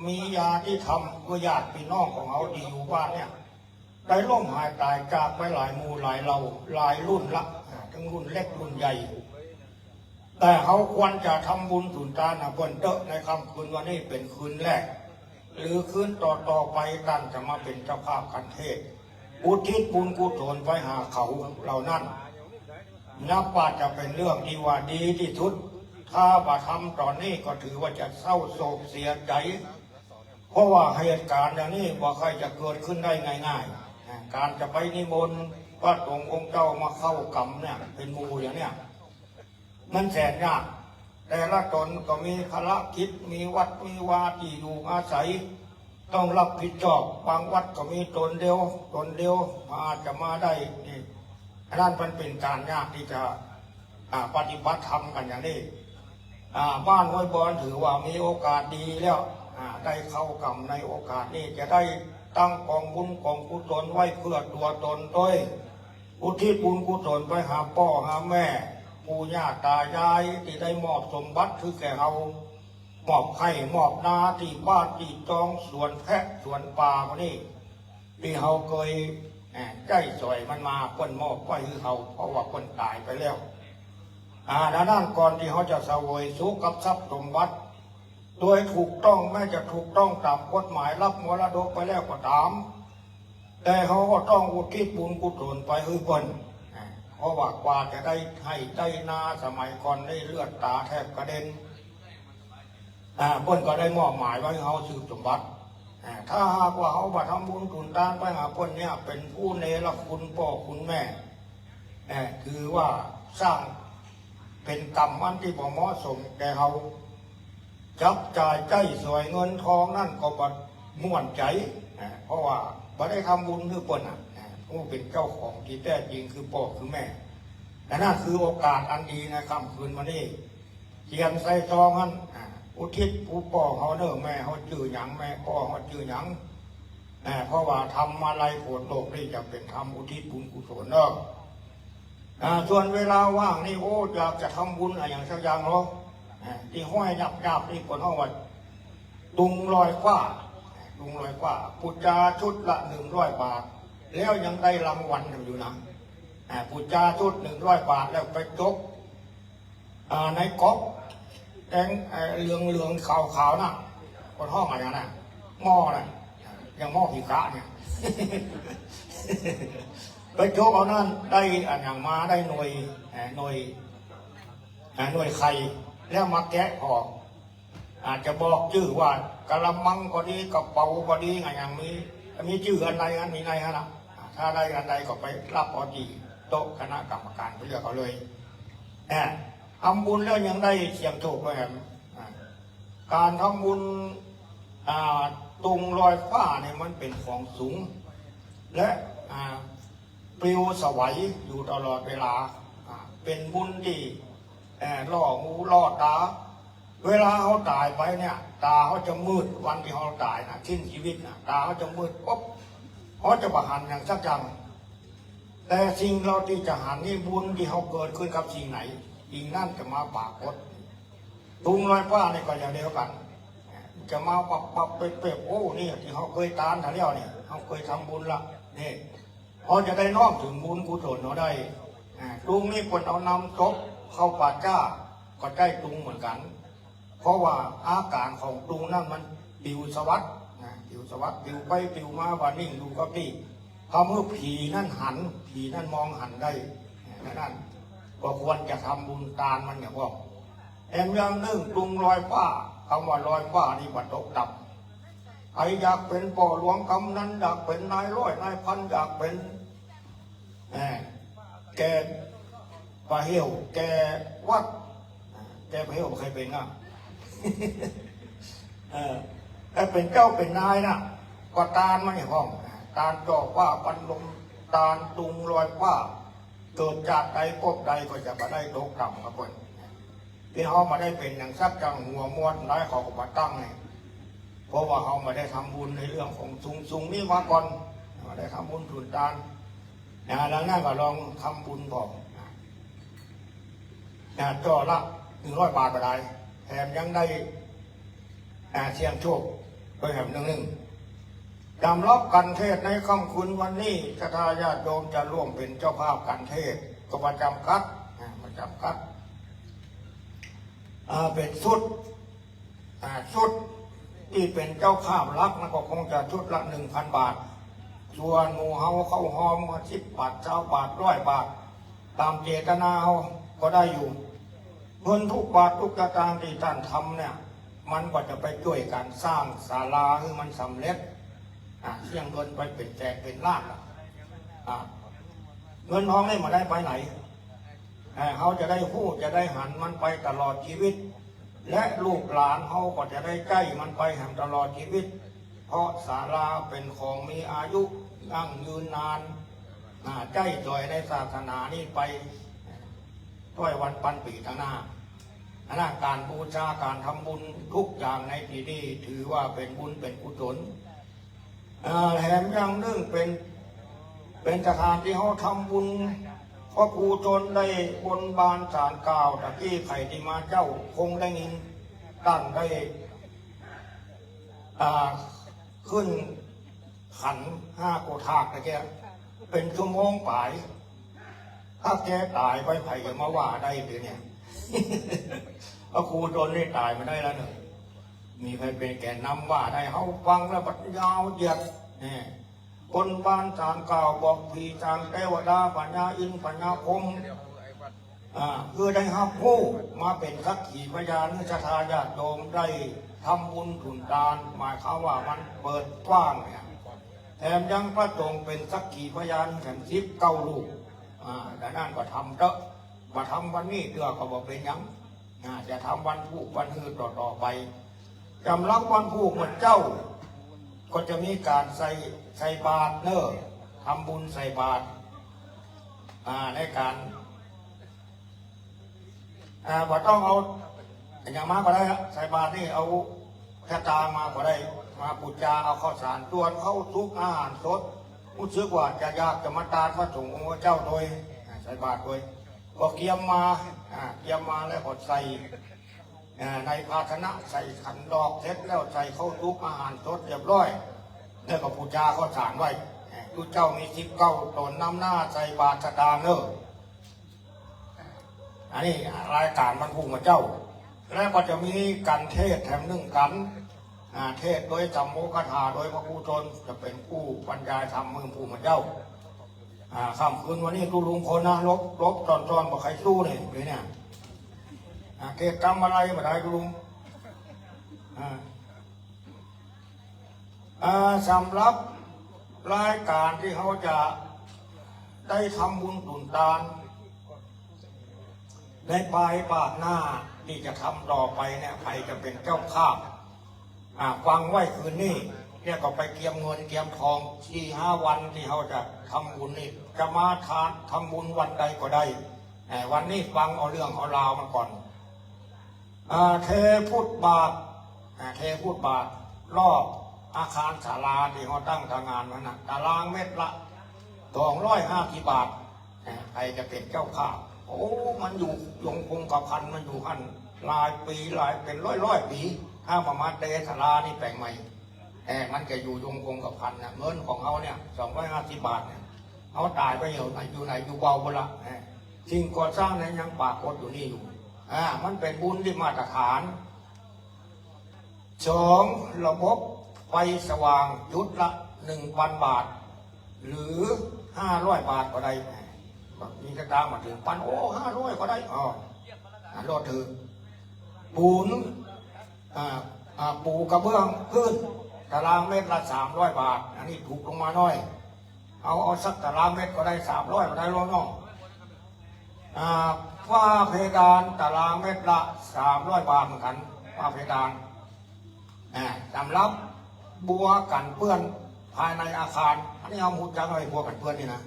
มียาที่ทำเพื่อญาติพี่น้องของเขาที่อยู่บ้านเนี่ยได้ล่มหายตายจากไปหลายหมู่หลายเราหลายรุ่นละทั้งรุ่นเล็กรุ่นใหญ่แต่เขาควรจะทำบุญสุนทานเพิ่นเตอะในค่ำคืนวันนี้เป็นคืนแรกหรือคืนต่อไปตั้งจะมาเป็นเจ้าภาพกันเทศอุทิศบุญกุศลไปหาเขาเหล่านั้นนับว่าจะเป็นเรื่องที่ว่าดีที่สุดถ้าบ่ทำตอนนี้ก็ถือว่าจะเศร้าโศกเสียใจเพราะว่าเหตุการณ์อย่างนี้บ่ค่อยจะเกิดขึ้นได้ง่ายๆการจะไปนิมนต์พระสงฆ์องค์เจ้ามาเข้ากรรมเนี่ยเป็นหมู่อย่างเนี้ยมันแสนยากแต่ละตนก็มีภารกิจมีวัดมีวาที่อยู่อาศัยต้องรับผิดชอบบางวัดก็มีตนเดียวอาจจะมาได้นี่นั่นมันเป็นการยากที่จะปฏิบัติธรรมกันอย่างนี้บ้านห้วยบอลถือว่ามีโอกาสดีแล้วได้เข้ากรรมในโอกาสนี้จะได้ตั้งกองบุญกองกุศลไว้เพื่อตัวตนด้วยอุทิศบุญกุศลไปหาพ่อหาแม่ปู่ย่าตายายที่ได้มอบสมบัติคือแก่เรามอบไข่มอบนาที่บ้านที่จองสวนแพะสวนป่าคนนี้ที่เราเคยใจจ่อยมันมาคนมอบไว้คือเขาเพราะว่าคนตายไปแล้วดังนั้นก่อนที่เขาจะเสวยสุขกับทรัพย์สมบัติโดยถูกต้องแม้จะถูกต้องตามกฎหมายรับมรดกไปแล้วก็ตามแต่เขาก็ต้องอุทิศบุญกุศลไปให้เพิ่นเพราะว่ากว่าจะได้ให้ได้นาสมัยก่อนได้เลือดตาแทบกระเด็นเพิ่นก็ได้มอบหมายไว้ให้เขาสืบสมบัติถ้าหากว่าเขามาทำบุญทุนทานไปหาเพิ่นเนี่ยเป็นผู้เนรคุณพ่อคุณแม่คือว่าสร้างเป็นกรรมอันที่บ่เหมาะสมแก่เขาจับจ่ายใจสวยเงินทองนั่นก็บัดม่วนใจเพราะว่าบ่ได้ทำบุญคือเพิ่นผู้เป็นเจ้าของที่แท้จริงคือพ่อคือแม่และนั่นคือโอกาสอันดีในค่ำคืนวันนี้เขียนใส่ซองนั้นอุทิศผู้พ่อเขาเด้อแม่เขาชื่อหยังแม่พ่อเขาชื่อหยังเพราะว่าทำมาลัยโผล่โลกนี่จะเป็นทำอุทิศบุญกุศลเด้อส่วนเวลาว่างนี่โอ้อยากจะทำบุญอะไรอย่างสักอย่างเนาะที่ห้อยยับนี่คนห้องว่าตุงลอยกว่าปุจจาชุดละ100 บาทแล้วยังได้รางวัลอยู่นะปุจจาชุด100 บาทแล้วไปจบในก๊อกแดงเหลืองขาวนะคนห้องอะไรนะหม้อนะยังหม้อผีกะเนี่ย ไปโจกเอานั่นได้อย่างมาได้หน่วยไข่แล้วมาแกะออกอาจจะบอกชื่อว่ากะละมังก็ดีกระเป๋าก็ดีอย่างมีชื่ออันใดอันนี้ไงฮะนะถ้าได้อันใดก็ไปรับพอดีโต๊ะคณะกรรมการไปเลือกเอาเลยทำบุญแล้วยังได้เสียงโชคด้วยการทำบุญตรงลอยฟ้าเนี่ยมันเป็นของสูงและปลิวสวัยอยู่ตลอดเวลาเป็นบุญที่ล่อหูล่อตาเวลาเขาตายไปเนี่ยตาเขาจะมืดวันที่เขาตายนะสิ้นชีวิตนะตาเขาจะมืดปุ๊บพ เขาจะประหันอย่างสักอย่างแต่สิ่งเราที่จะหันนี่บุญที่เขาเกิดขึ้นกับสิ่งไหนสิ่งนั่นจะมาปากกดตุงลอยป้านี่ก็อย่างเดียวกันจะมาปับเปรี้ยโอ้นี่ที่เขาเคยตานถ่ายเลี้ยวเนี่ยเขาเคยทำบุญละนี่เขาจะได้น้อมถึงบุญกุศลเราได้ตุงนี่คนเอานำศพเข้าป่าจ้าก็ได้ตุงเหมือนกันเพราะว่าอาการของตุงนั่นมันปิวสวัสดปิวสวัสดปิวไปปิวมาว่านิ่งดูก็ตีพอเมื่อผีนั่นหันผีนั่นมองหันได้นั่นก็ควรจะทำบุญตานมันอย่างว่าแอมยังนึ่งตุงลอยฟ้าคำว่าลอยฟ้านี่บัดตกดับใครอยากเป็นป่อหลวงกำนั้นอยากเป็นนายร้อยนายพันอยากเป็นแกปลาเหี่ยวแกวัดแกปลาเหี่ยวใครเป็นอ่ะแต่เป็นเจ้าเป็นนายนะก็ตานมันอย่างห้องตานจ่อว่าปันลมตานตุงลอยว่าเกิดจากใดพบใดก็จะมาได้ตกต่ำครับคนที่เขามาได้เป็นอย่างซักจังหัวม้วนร้ายเขาก็มาตั้งไงเพราะว่าเขามาได้ทำบุญในเรื่องของซุงนี่มาก่อนมาได้ทำบุญถุนตานแล้วนั่นก็ลองทำบุญบอกจ่อละ100 บาทก็ได้แถมยังได้เสี่ยงโชคโดยแถมหนึ่งจำรับกันเทศในค่ำคืนวันนี้คณะญาติโยมจะร่วมเป็นเจ้าภาพกันเทศก็ประจำกัดเป็นชุดที่เป็นเจ้าภาพรักนะก็คงจะชุดละ 1,000 บาทส่วนหมู่เฮาเข้าหอมมา10 บาท20 บาท100 บาทตามเจตนาเฮาก็ได้อยู่เงินทุกบาททุกสตางค์ที่ท่านทำเนี่ยมันก็จะไปช่วยการสร้างศาลาให้มันสำเร็จเสี่ยงเงินไปเป็นแจกเป็นลาภเงินทองได้มาได้ไปไหนเขาจะได้พูดจะได้หันมันไปตลอดชีวิตและลูกหลานเขาก็จะได้ใกล้มันไปแห่งตลอดชีวิตเพราะศาลาเป็นของมีอายุยั่งยืนนานใจจ่อยในศาสนานี้ไปด้วยวันปันปีทั้งหน้าการบูชาการทำบุญทุกอย่างในที่นี้ถือว่าเป็นบุญเป็นกุศลแถมยังนึ่งเป็นสถานที่เขาทำบุญพระภูชนได้บนบานศาลกล่าวตะกี้ไข่ที่มาเจ้าคงได้ยินตั้งได้ขึ้นขัน5 โกฏากนะแกเป็นชั่วโมงป่ายถ้าแกตายไปไผ่จะมาว่าได้หรือเนี่ยพระครูชนได้ตายมาได้แล้วเนี่ยมีใครเป็นแก่นำว่าได้เขาฟังแล้วปัญญาเหยียดคนบ้านศาลกล่าวบอกผีจางเทวดาปัญญาอินปัญญาคมคือได้หับผู้มาเป็นสักขีพยานชะทาญาติโยมได้ทำบุญถุนทานหมายความว่ามันเปิดกว้างเนี่ยแถมยังพระสงฆ์เป็นสักขีพยานแถม19 ลูกแต่นั่นก็ทำเถอะมาทำวันนี้เดือก็บอกเป็นยังจะทำวันผูกวันฮือต่อไปจำรับวันผูกเหมือนเจ้าก็จะมีการใส่บาตรเนอะทำบุญใส่บาตรในการบ่ต้องเอาอย่างมากก็ได้ใส่บาตรนี่เอาแค่ตามาก็ได้มาปูจาเอาข้าวสารตวนเข้าทุกอาหารสดรู้สึกว่าจะยากจะมาตาพระสงฆ์องค์เจ้าโดยใส่บาตรโดยก็เกียมมาแล้วก็ใส่ในภาชนะใส่ขันดอกเสร็จแล้วใส่เข้าทุกอาหารสดเรียบร้อยแล้วก็ปูจาข้าวสารไว้ทุกเจ้ามี19 ตนนำหน้าใส่บาตรสตางค์เนอะอันนี้รายการบรรพุมาเจ้าแล้วก็จะมีการเทศแถมหนึ่งกันเทศโดยจำโมกถาโดยพระครูชนจะเป็นผู้บรรยายธรรมมือผู้มาเจ้าค่ำคืนวันนี้ทุลุงคนนะลบตอนบอกใครสู้เนี่ยเกิดกรรมอะไรมาได้ทุลุงสำหรับรายการที่เขาจะได้ทำบุญตุนทานในปลายปากหน้าที่จะทำต่อไปเนี่ยใครจะเป็นเจ้าภาพฟังไว้คืนนี้เนี่ยก็ไปเกียมเงินเกียมทอง4-5 วันที่เขาจะทำบุญนี่จะมาทำบุญวันใดก็ได้วันนี้ฟังเอาเรื่องเอาราวมันก่อนเทพุทธบาทรอบ อาคารศาลาที่เขาตั้งทางงานมันนะตารางเมตรละ250 บาทใครจะเป็นเจ้าข้าโอ้มันอยู่ยงคงกับพันมันอยู่หันหลายปีหลายเป็นร้อยปีถ้ามาเตศาลานี่แปลงใหม่มันจะอยู่ยงคงกับพันนะเงินของเขาเนี่ย250 บาทเนี่ยเขาตายไปอยู่ไหนอยู่เบาบละสิ่งก่อสร้างนั้นยังปรากฏอยู่นี่อยู่มันเป็นบุญที่มาตรฐาน2ระบบไฟสว่างจุดละ 1,000 บาทหรือ500 บาทก็ได้มีกระตามาถึงปัน500ก็ได้รอดถือปูกระเบื้องพื้นตารางเมตรละ300 บาทอันนี้ถูกลงมาหน่อยเอาสักตารางเมตรก็ได้300ก็ได้รวมน้องฝ้าเพดานตารางเมตรละ300 บาทเหมือนกันฝ้าเพดานสำหรับบัวกันเปื้อนภายในอาคารอันนี้เอาหูจังเลยบัวกันเปื้อนนี่นะ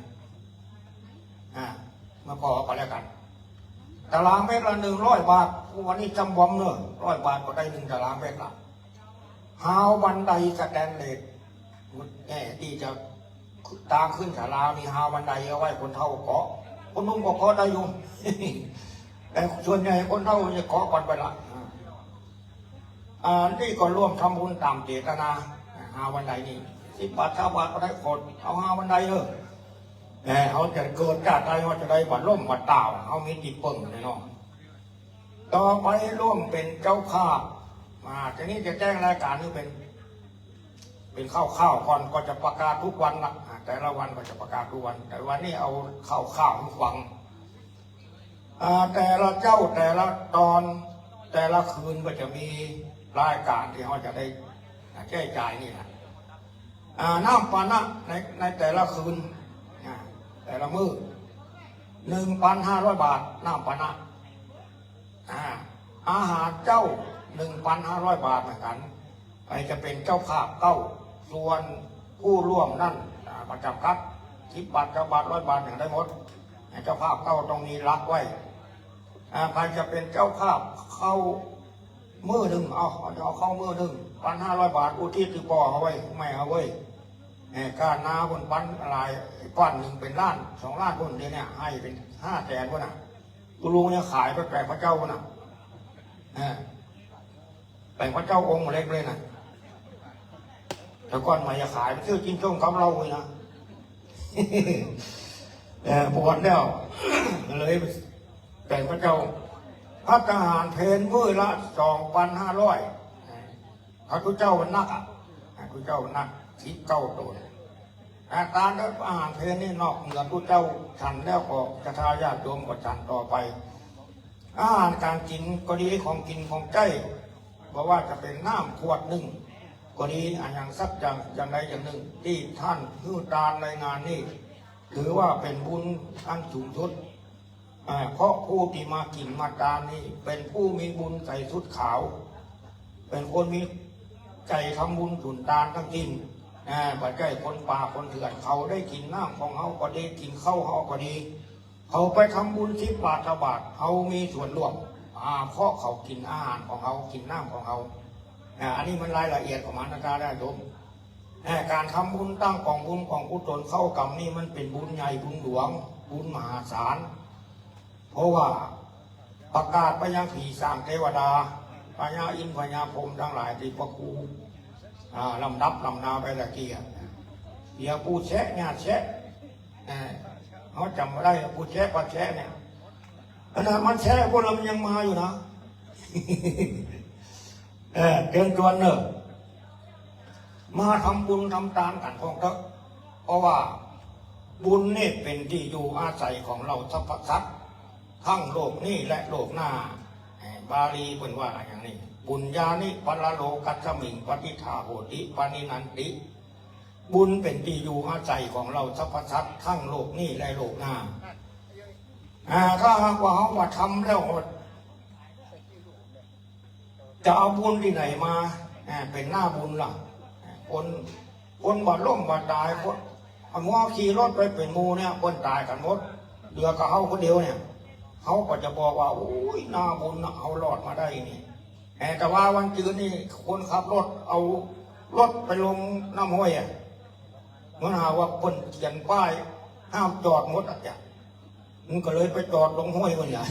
มาพอแล้วกันตารางเมตรละ100 บาทวันนี้จำบอมเนอะ100 บาทก็ได้1 ตารางเมตรละหาวบันไดสแตนเลสที่จะตามขึ้นศาลามีหาวบันไดเอาไว้คนเฒ่าเกาะคนนุ่มก็เกาะได้อยู่ แต่ส่วนใหญ่คนเฒ่าจะเกาะก่อนไปละนี่ก็ร่วมทำบุญตามเจตนาหาวันใดนี่10 บาท20 บาทก็ได้คนเอาหาวันใดเขาจะเกิดจากอะไรเขาจะได้บัดล่มบัดเต่าเขามีติดปึ่งเลยเนาะต่อไปร่วมเป็นเจ้าข้าทีนี้จะแจ้งรายการนี้เป็นข้าวก่อนก็จะประกาศทุกวันละแต่ละวันก็จะประกาศทุกวันแต่วันนี้เอาข้าวทุกวันแต่ละเจ้าแต่ละตอนแต่ละคืนก็จะมีรายการที่เขาจะได้แก้จ่ายนี่นะน้ำปานะในแต่ละคืนแต่ละมื้อ1,500 บาทน้ำปานะอาหารเจ้า 1,500 บาทเหมือนกันไปจะเป็นเจ้าภาพส่วนผู้ร่วมนั่นประจำคัด10 บาท20 บาท100 บาทอย่างได้หมดเจ้าภาพตรงนี้รักไว้ใครจะเป็นเจ้าภาพเข้ามือหนึ่งเอาเข้ามือหนึ่ง1,500 บาทอุทิศที่พ่อเอาไว้ไม่เอาไว้การนาบนปันอะไรปั้นหนึ่งเป็นล้าน2 ล้านคนเนี่ยให้เป็น500,000คนกูลุงเนี่ยขายไปแปลงพระเจ้าคนแปลงพระเจ้าองค์เล็กเลยนะแต่ก่อนมาจะขายไปซื้อกินช่วงกับเราเลยนะบวชแล้วเลยแปลงพระเจ้าพัฒหารเพนมื้อละ 2,500พระเจ้ามันนักพระเจ้ามันนัก19 ตัวการรับอาหารเพนนี่นอกเหนือพระเจ้าฉันแล้วก็จะทายาทโยมก็ฉันต่อไปอาหารการกินก็ดีของกินของใจเพราะว่าจะเป็นน้ำขวดหนึ่งก็ดีอย่างสักอย่างใดอย่างหนึ่งที่ท่านผู้ตามในงานนี้ถือว่าเป็นบุญอันสูงสุดเพราะผู้ที่มากินมาตามนี่เป็นผู้มีบุญใส่ชุดขาวเป็นคนมีใจทำบุญสุนทานทั้งกินปัจจัยคนป่าคนเถื่อนเขาได้กินน้ำของเขาก็ดีกินข้าวเขาก็ดีเขาไปทำบุญ10 บาท20 บาทเขามีส่วนร่วมเพราะเขากินอาหารของเขากินน้ำของเขาอันนี้มันรายละเอียดของมันนะครับได้โยมการทำบุญตั้งกองบุญของกุศลเข้ากรรมนี่มันเป็นบุญใหญ่บุญหลวงบุญมหาศาลเพราะว่าประกาศไปยังผีสางเทวดาพญาอินทร์พญาพรหมทั้งหลายที่พระครูลำดับลำนาไปตะกี้เดี๋ยวปูแชะเนี่ยแชะเขาจำไม่ได้ปูแชะปัดแชะเนี่ยขณะมันแชะพวกเรายังมาอยู่นะเดินจวนเนอะมาทำบุญทำทานกันของเถอะเพราะว่าบุญนี่เป็นที่อยู่อาศัยของเราสรรพสัตว์ทั้งโลกนี้และโลกหน้าบาลีเป็นว่าอย่างนี้บุญญาณิปรโลกัสมิงปฏิทาโหติปานินันติบุญเป็นที่อยู่อาศัยของเราสรรพสัตว์ทั้งโลกนี้และโลกหน้าถ้าหากว่าเขามาทำแล้วจะเอาบุญที่ไหนมาเป็นหน้าบุญล่ะคนบาดล่มบาดตายคนหัวขี่รถไปเป็นมูเนี่ยคนตายกันหมดเหลือกับเขาคนเดียวเนี่ยเขาก็จะบอกว่าโอ้ยหน้าบุญเอารอดมาได้นี่แต่ว่าวันจืดนี่คนขับรถเอา รถไปลงน้ำห้วยมันหาว่าคนเขียนป้ายห้ามจอดหมดอ่ะมันก็เลยไปจอดลงห้วยวันใหญ่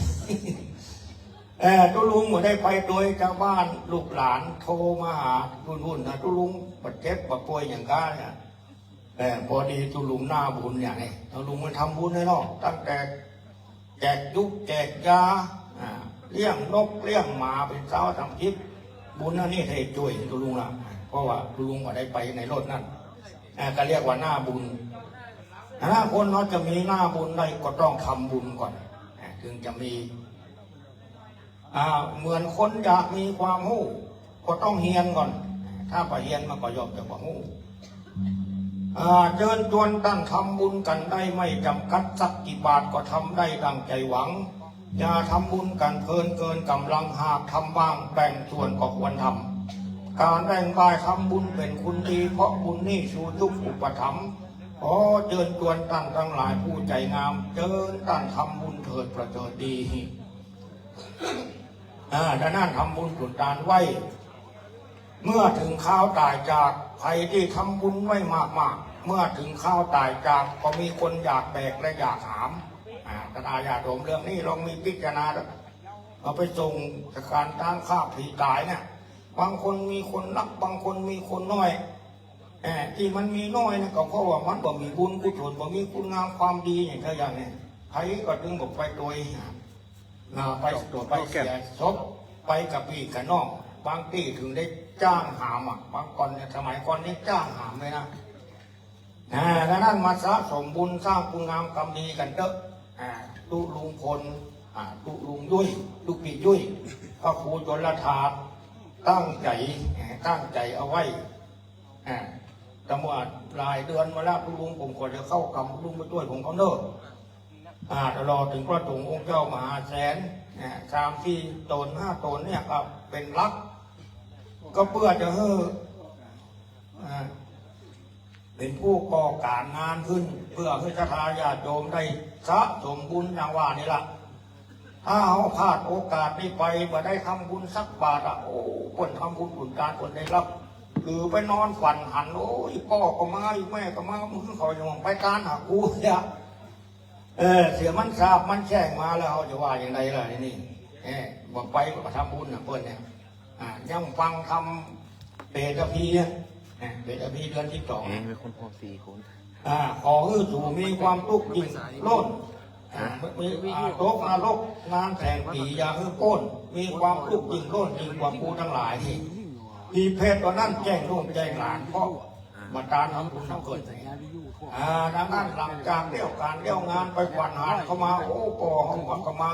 ตุลุงมาได้ไปโดยชาวบ้านลูกหลานโทรมาหารุ่นนะตุลุงบาดเจ็บป่วยอย่างก้าเนี่ยพอดีตุลุงหน้าบุญอย่างนี้ตุลุงมันทำบุญให้เนาะตั้งแต่แจกยุกแจกยาเลี้ยงนกเลี้ยงหมาเป็นเช้าทำทิพย์บุญนั่นนี่เทช่วยตุลุงละเพราะว่าตุลุงมาได้ไปในรถนั่นก็เรียกว่าหน้าบุญถ้าคนเราจะมีหน้าบุญได้ก็ต้องทำบุญก่อนถึงจะมีเหมือนคนอยากมีความรู้ก็ต้องเฮียนก่อนถ้าไปเฮียนมันก็ยอมจะความรู้เชิญชวนตั้งทำบุญกันได้ไม่จำกัดสักกี่บาทก็ทำได้ดังใจหวังอย่าทำบุญกันเพลินเกินกำลังหากทำบ้างแบ่งส่วนก็ควรทำการแบ่งบายทำบุญเป็นคุณดีเพราะบุญนี่ชูยุคอุปถัมภ์ขอเชิญชวนตั้งทั้งหลายผู้ใจงามเชิญตั้งทำบุญเถิดประเสริฐดีดังนั้นทำบุญสุดทานไว้เมื่อถึงข้าวตายจากใครที่ทำบุญไว้มากๆเมื่อถึงข้าวตายจากก็มีคนอยากแบกและอยากหามตถาญาติโยมเรื่องนี้ลองมีพิจารณาเอาไปส่งการตั้งข้าผีตายเนี่ยบางคนมีคนรักบางคนมีคนน้อยที่มันมีน้อยนะก็เพราะว่ามันบ่มีบุญกุศลบ่มีคุณงามความดีอย่างเท่าอย่างนี้ใครก็ถึงบอกไปโดยไปตรวจไปเสียศพไปกับพี่กับน้องบางที่ถึงได้จ้างหามบางก่อนเนี่ยสมัยก่อนนี่จ้างหามเลยนะดังนั้นมาสะสมบุญสร้างคุณงามความดีกันเถอะตุลุงพลตุลุงยุ้ยตุปียุ้ยพระครูจรธาตุตั้งใจเอาไว้ตำรวจรายเดือนมาแล้วตุลุงผมก็จะเข้ากรรมลุงมาช่วยผมเขาเนอะตลอดถึงพระสงฆ์องค์เจ้ามหาแสน3-4 ตน 5 ตนเนี่ยก็เป็นลักก็เพื่อจะให้เป็นผู้ก่อการงานขึ้นเพื่อให้ศรัทธาญาติโยมได้สะสมบุญอย่างว่านี่ละถ้าเขาพลาดโอกาสนี้ไปบ่ได้ทำบุญสักบาทคนทำบุญบุญการคนได้รับหรือไปนอนฝันหันโอ้ยพ่อก็มาแม่ก็มามึงขออย่างไปการหากูเนี่ยเสียมันทราบมันแช่งมาแล้วเขาจะว่าอย่างไรล่ะนี่บอกไปก็ทำบุญนะเพื่อนเนี่ยยังฟังทำเปรตพีเนี่ยเปรตพีเดือนที่2มีคนพอ4 คนขอให้สู่มีความทุกข์ยิ่งล้นมีโรคนรกงานแข่งปีอย่าให้โค่นมีความทุกข์ยิ่งล้นยิ่งกว่าผู้ทั้งหลายที่เพศตอนนั้นแจ้งลูกแจ้งหลานเพราะมาตานทำบุญทำเกิดดังนั้นหลังจากเลี้ยวงานไปกวาดหาเขามาโอ้ปอเขาบอกเขามา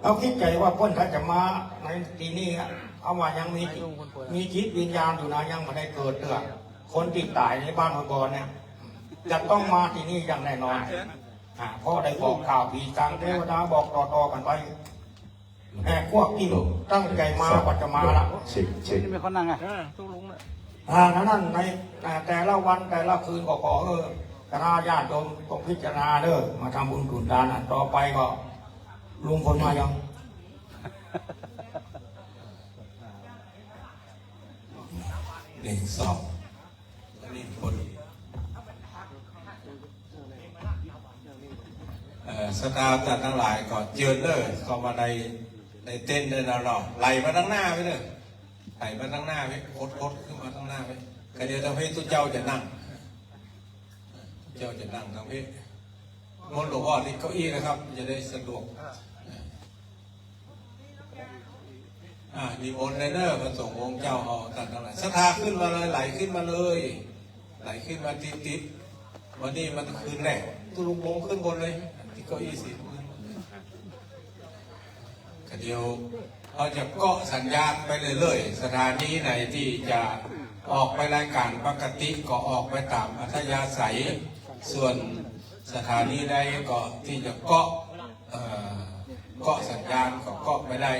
เราคิดใจว่าเพื่อนถ้าจะมาในทีนี้เอาว่ายังมีจิตวิญญาณอยู่นะยังไม่ได้เกิดเตือคนที่ตายในบ้านบอนเนี่ยจะต้องมาที่นี่อย่างแน่นอนเพราะได้บอกข่าวผีกลางเทวดาบอกต่อกันไปพวกที่ตั้งใจมาก็จะมาละนี่เป็นคนนั่งตุลุงนั่นในแต่ละวันแต่ละคืนก็ขอคณะญาติโยมต้องพิจารณาเด้อมาทำบุญกุศลทานต่อไปก็ลุงพลมายัง1 2นี่คนสตาร์ท่านทั้งหลายก่อนเจิญเลยเข้ามาในเต้นเลยเราไหลมาทั้งหน้าไปเลยไหลมาทั้งหน้าไปโคตรขึ้นมาทั้งหน้าไปกระเดียวทำให้ทุกเจ้าจะนั่งทำให้มนต์หลวงพ่อนี่เก้าอี้นะครับจะได้สะดวกนิมนต์เลยเนอะพระสงฆ์องค์เจ้าเอาท่านทั้งหลายศรัทธาขึ้นมาเลยไหลขึ้นมาเลยไหลขึ้นมาติดวันนี้มันคืนแรกตุลุงลงขึ้นบนเลยที่เก้าอี้สิกระเดียวเราจะเกาะสัญญาณไปเรื่อยๆสถานีไหนที่จะออกไปรายการปกติก็ออกไปตามอัธยาศัยส่วนสถานีใดก็ที่จะเกาะสัญญาณก็เกาะไม่ได้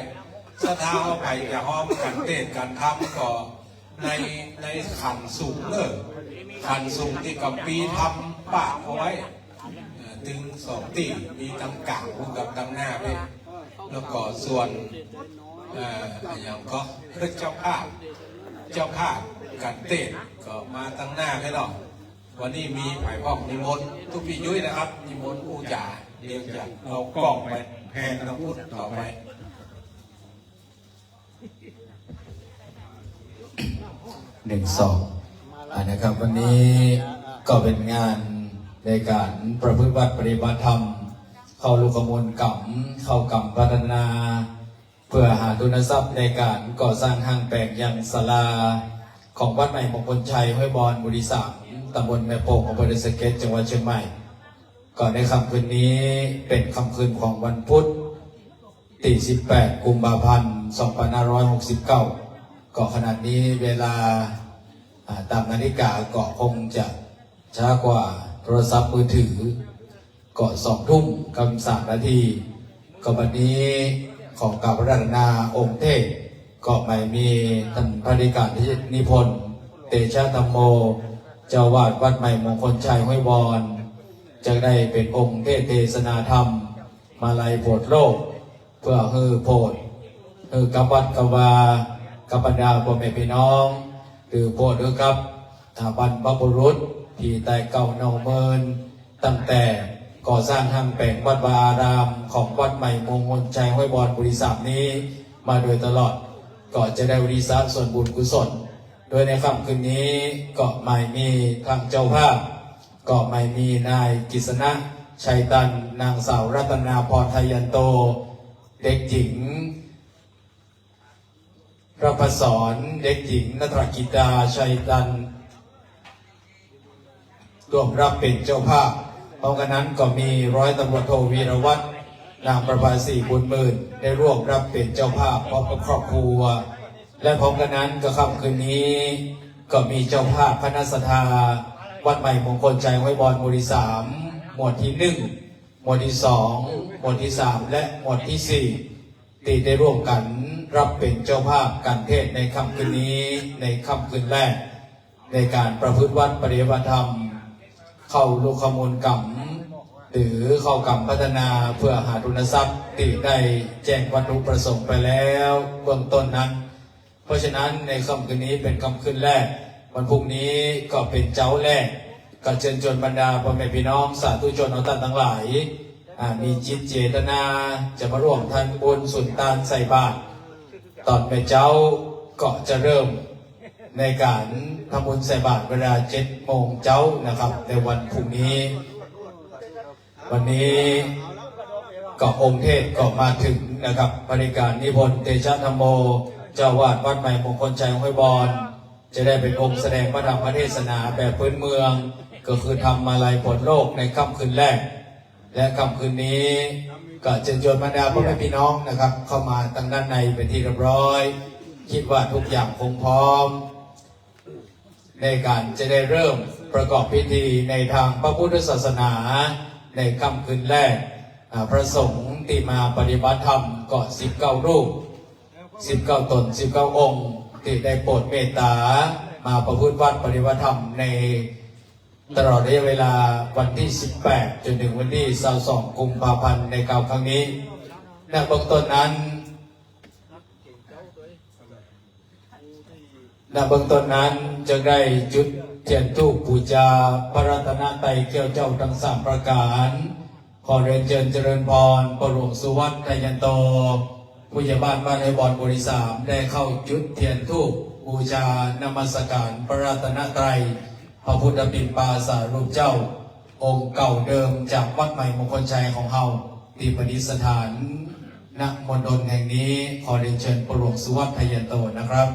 สถาเข้าไปจะห้อมกันเต้นกันทำก็ในขันสูงเลยขันสูงที่กับปีทำปากเอาไว้ถึง2 ตีมีตั้งกลางกับตั้งหน้าไปแล้วก็ส่วนอย่างก็เจ้าภาพ เจ้าภาพการเต้นก็มาตั้งหน้าให้เราวันนี้มีไผ่พอกนิมนต์ทุกพี่ยุ้ยนะครับนิมนต์อูจ่าเรียงจากเอากล้องไปแพนเราพูดต่อไป 1-2นะครับวันนี้ก็เป็นงานในการประพฤติวัดปฏิบัติธรรมเข้าลูกขมูลกรรมเข้ากรรมพัฒนา เพื่อหาทุนทรัพย์ในการก่อสร้างห้างแปลงยังศาลาของวัดใหม่มงคลชัยห้วยบอนบุรีสังตำบลแม่โป่งอำเภอดอยสะเก็ดจังหวัดเชียงใหม่ก่อนในค่ำคืนนี้เป็นค่ำคืนของวันพุธที่ 18 กุมภาพันธ์ 2569ก็ขณะนี้เวลาตามนาฬิกาก็คงจะช้ากว่าโทรศัพท์มือถือก็2 ทุ่มกับ3 นาทีก็วันนี้ของการพระราชนาองค์เทพก็ไม่มีท่านพระธิการที่นิพนธ์เตชะธรรมโมเจ้าวาดวัดใหม่มงคลชัยห้วยบอนจะได้เป็นองค์เทศเทศนาธรรมมาลัยโพธิ์โลกเพื่อฮือโพธิ์ฮือกับวัดกับวากับบรรดาพ่อแม่พี่น้องหรือโพธิ์หรือกับบรรพบุรุษที่แต่เก่าเนาเมินตั้งแต่ก่อสร้างห้างแปลงวัดวาอารามของวัดใหม่มงคลชัยห้วยบอนบุรีสัมนี้มาโดยตลอดก็จะได้บริษัทส่วนบุญกุศลโดยในค่ำคืนนี้ก็ไม่มีทางเจ้าภาพก็ไม่มีนายกิษณะชัยตันนางสาวรัตนาพรไทยันโตเด็กหญิงประภสรเด็กหญิงนตรกิตาชัยตันร่วมรับเป็นเจ้าภาพพร้อมกันนั้นก็มีร้อยตำรวจโทวีรวัฒน์นางประภาสีบุญหมื่นได้ร่วมรับเป็นเจ้าภาพพร้อมกับครอบครัวและพร้อมกันนั้นก็ค่ำคืนนี้ก็มีเจ้าภาพคณะศรัทธาวัดใหม่มงคลชัยห้วยบอนหมู่ที่ 3หมวดที่ 1หมวดที่ 2หมวดที่ 3และหมวดที่ 4ที่ได้ร่วมกันรับเป็นเจ้าภาพการเทศน์ในค่ำคืนนี้ในค่ำคืนแรกในการประพฤติวัดปฏิบัติธรรมเข้าลูกขมูลกรรมหรือเข้ากรรมพัฒนาเพื่อหาทุนทรัพย์ที่ได้แจ้งวัตถุประสงค์ไปแล้วเบื้องต้นนั้นเพราะฉะนั้นในค่ำคืนนี้เป็นค่ำคืนแรกวันพรุ่งนี้ก็เป็นเจ้าแรกก็เชิญชวนบรรดาพ่อแม่พี่น้องสาธุชนเอาท่านทั้งหลายมีจิตเจตนาจะมาร่วมทานบุญสุนทานใส่บาตรตอนเป็นเจ้าก็จะเริ่มในการทำบุญใส่บาตรเวลา7 โมงเจ้านะครับในวันพรุ่งนี้วันนี้ก็องค์เทศก็มาถึงนะครับบริการนิพนธ์เตชะธรรมโมเจ้าวาดวัดใหม่มงคลชัยห้วยบอนจะได้เป็นองค์แสดงพระธรรมเทศนาแบบพื้นเมืองก็คือทำมาลัยผลโลกในค่ำคืนแรกและค่ำคืนนี้ก็เชิญชวนบรรดาพ่อแม่พี่น้องนะครับเข้ามาตั้งด้านในเป็นที่เรียบร้อยคิดว่าทุกอย่างคงพร้อมในการจะได้เริ่มประกอบพิธีในทางพระพุทธศาสนาในค่ำคืนแรกพระสงฆ์ที่มาปฏิบัติธรรมก็19 รูป19 ตน19 องค์ที่ได้โปรดเมตตามาประพฤติวัดปฏิบัติธรรมในตลอดระยะเวลาวันที่ 18 จนถึงวันที่ 22 กุมภาพันธ์ในคราวครั้งนี้ในเบื้องต้นนั้นจะได้จุดเทียนธูปบูชาพระรัตนตรัยแก้วเจ้าทั้ง3 ประการขอเรียนเชิญเจริญพรพระหลวงสุวัฒน์ไทยันโตผู้ใหญ่บ้านบ้านห้วยบอนหมู่ที่ 3ได้เข้าจุดเทียนธูปบูชานมัสการพระรัตนตรัยพระพุทธปิ่นปาสารูปเจ้าองค์เก่าเดิมจากวัดใหม่มงคลชัยของเฮาที่ประดิษฐานณมณฑลแห่งนี้ขอเรียนเชิญพระหลวงสุวัฒน์ไทยันโตนะครับ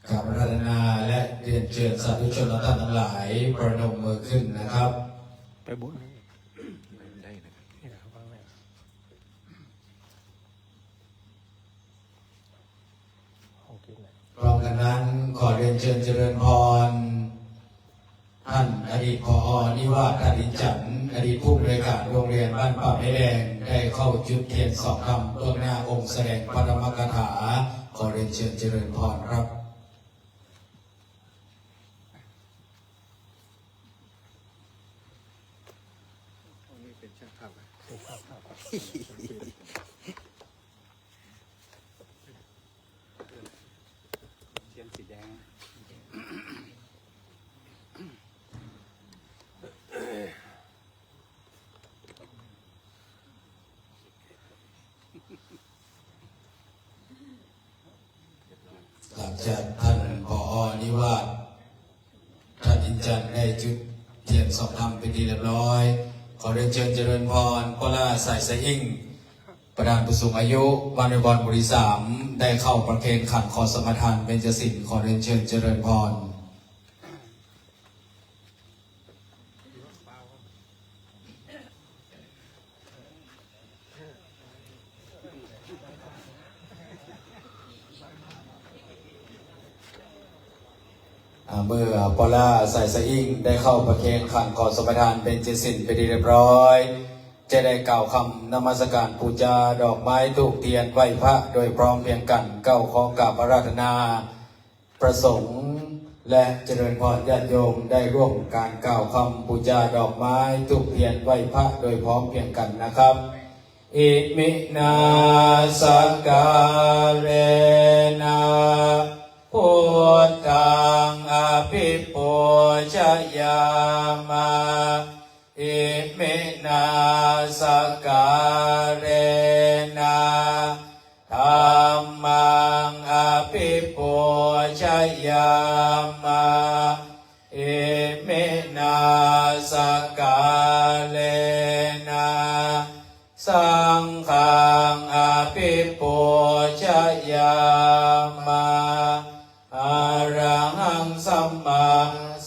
กราบรัตนาและเรียนเชิญสาธุชนท่านทั้งหลายประนมมือขึ้นนะครับไปบุญพร้อมกันนั้นขอเรียนเชิญเจริญพรท่านอดีตผอ.นิวาสอดิจันทร์อดีตผู้บริการโรงเรียนบ้านป่าไม้แดงได้เข้าจุดเทียน2 คำเบื้องหน้าองค์แสดงพระธรรมกถา ขอเรียนเชิญเจริญพรครับหลังจากท่านผอ.นิวาสท่านอินจันทร์ได้จุดเทียนสอบธรรมเป็นที่เรียบร้อยขอเรียนเชิญเจริญพรพ่อล่าสายสะอิ่งประธานผู้สูงอายุบ้านในบอลบุรีสามได้เข้าประเคนขันขอสมทานเบญจศิลป์ขอเรียนเชิญเจริญพรเมื่อปอล่าสายสะอิ่งได้เข้าประเคนขันขอสมทานเบญจศิลป์เป็นที่เรียบร้อยจะได้กล่าวคำนมัสการปูจาดอกไม้ธูปเทียนไหว้พระโดยพร้อมเพรียงกันเก้าขอกราบอาราธนาประสงค์และเจริญพรญาติโยมได้ร่วมการกล่าวคำปูจาดอกไม้ธูปเทียนไหว้พระโดยพร้อมเพรียงกันนะครับอิมินาสการะพุทธังอภิปูชยามะอิมินาสการะธัมมังอภิปูชยามะอิมินาสการะสังฆังอภิปูชยามะอะระหังสัมมา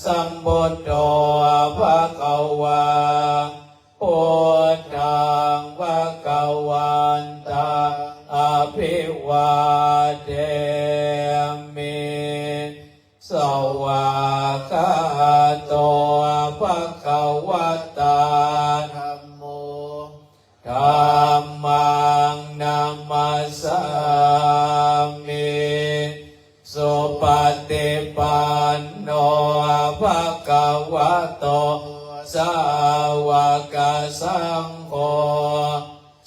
สัมพุทโธภะคะวาพุทธังภะคะวันตังอภิวาเทมิสวากขาโตภะคะวะตาธัมโมธัมมังนัมมัสสามิสุปฏิปันโนภะคะวะโตสาวกสังโฆ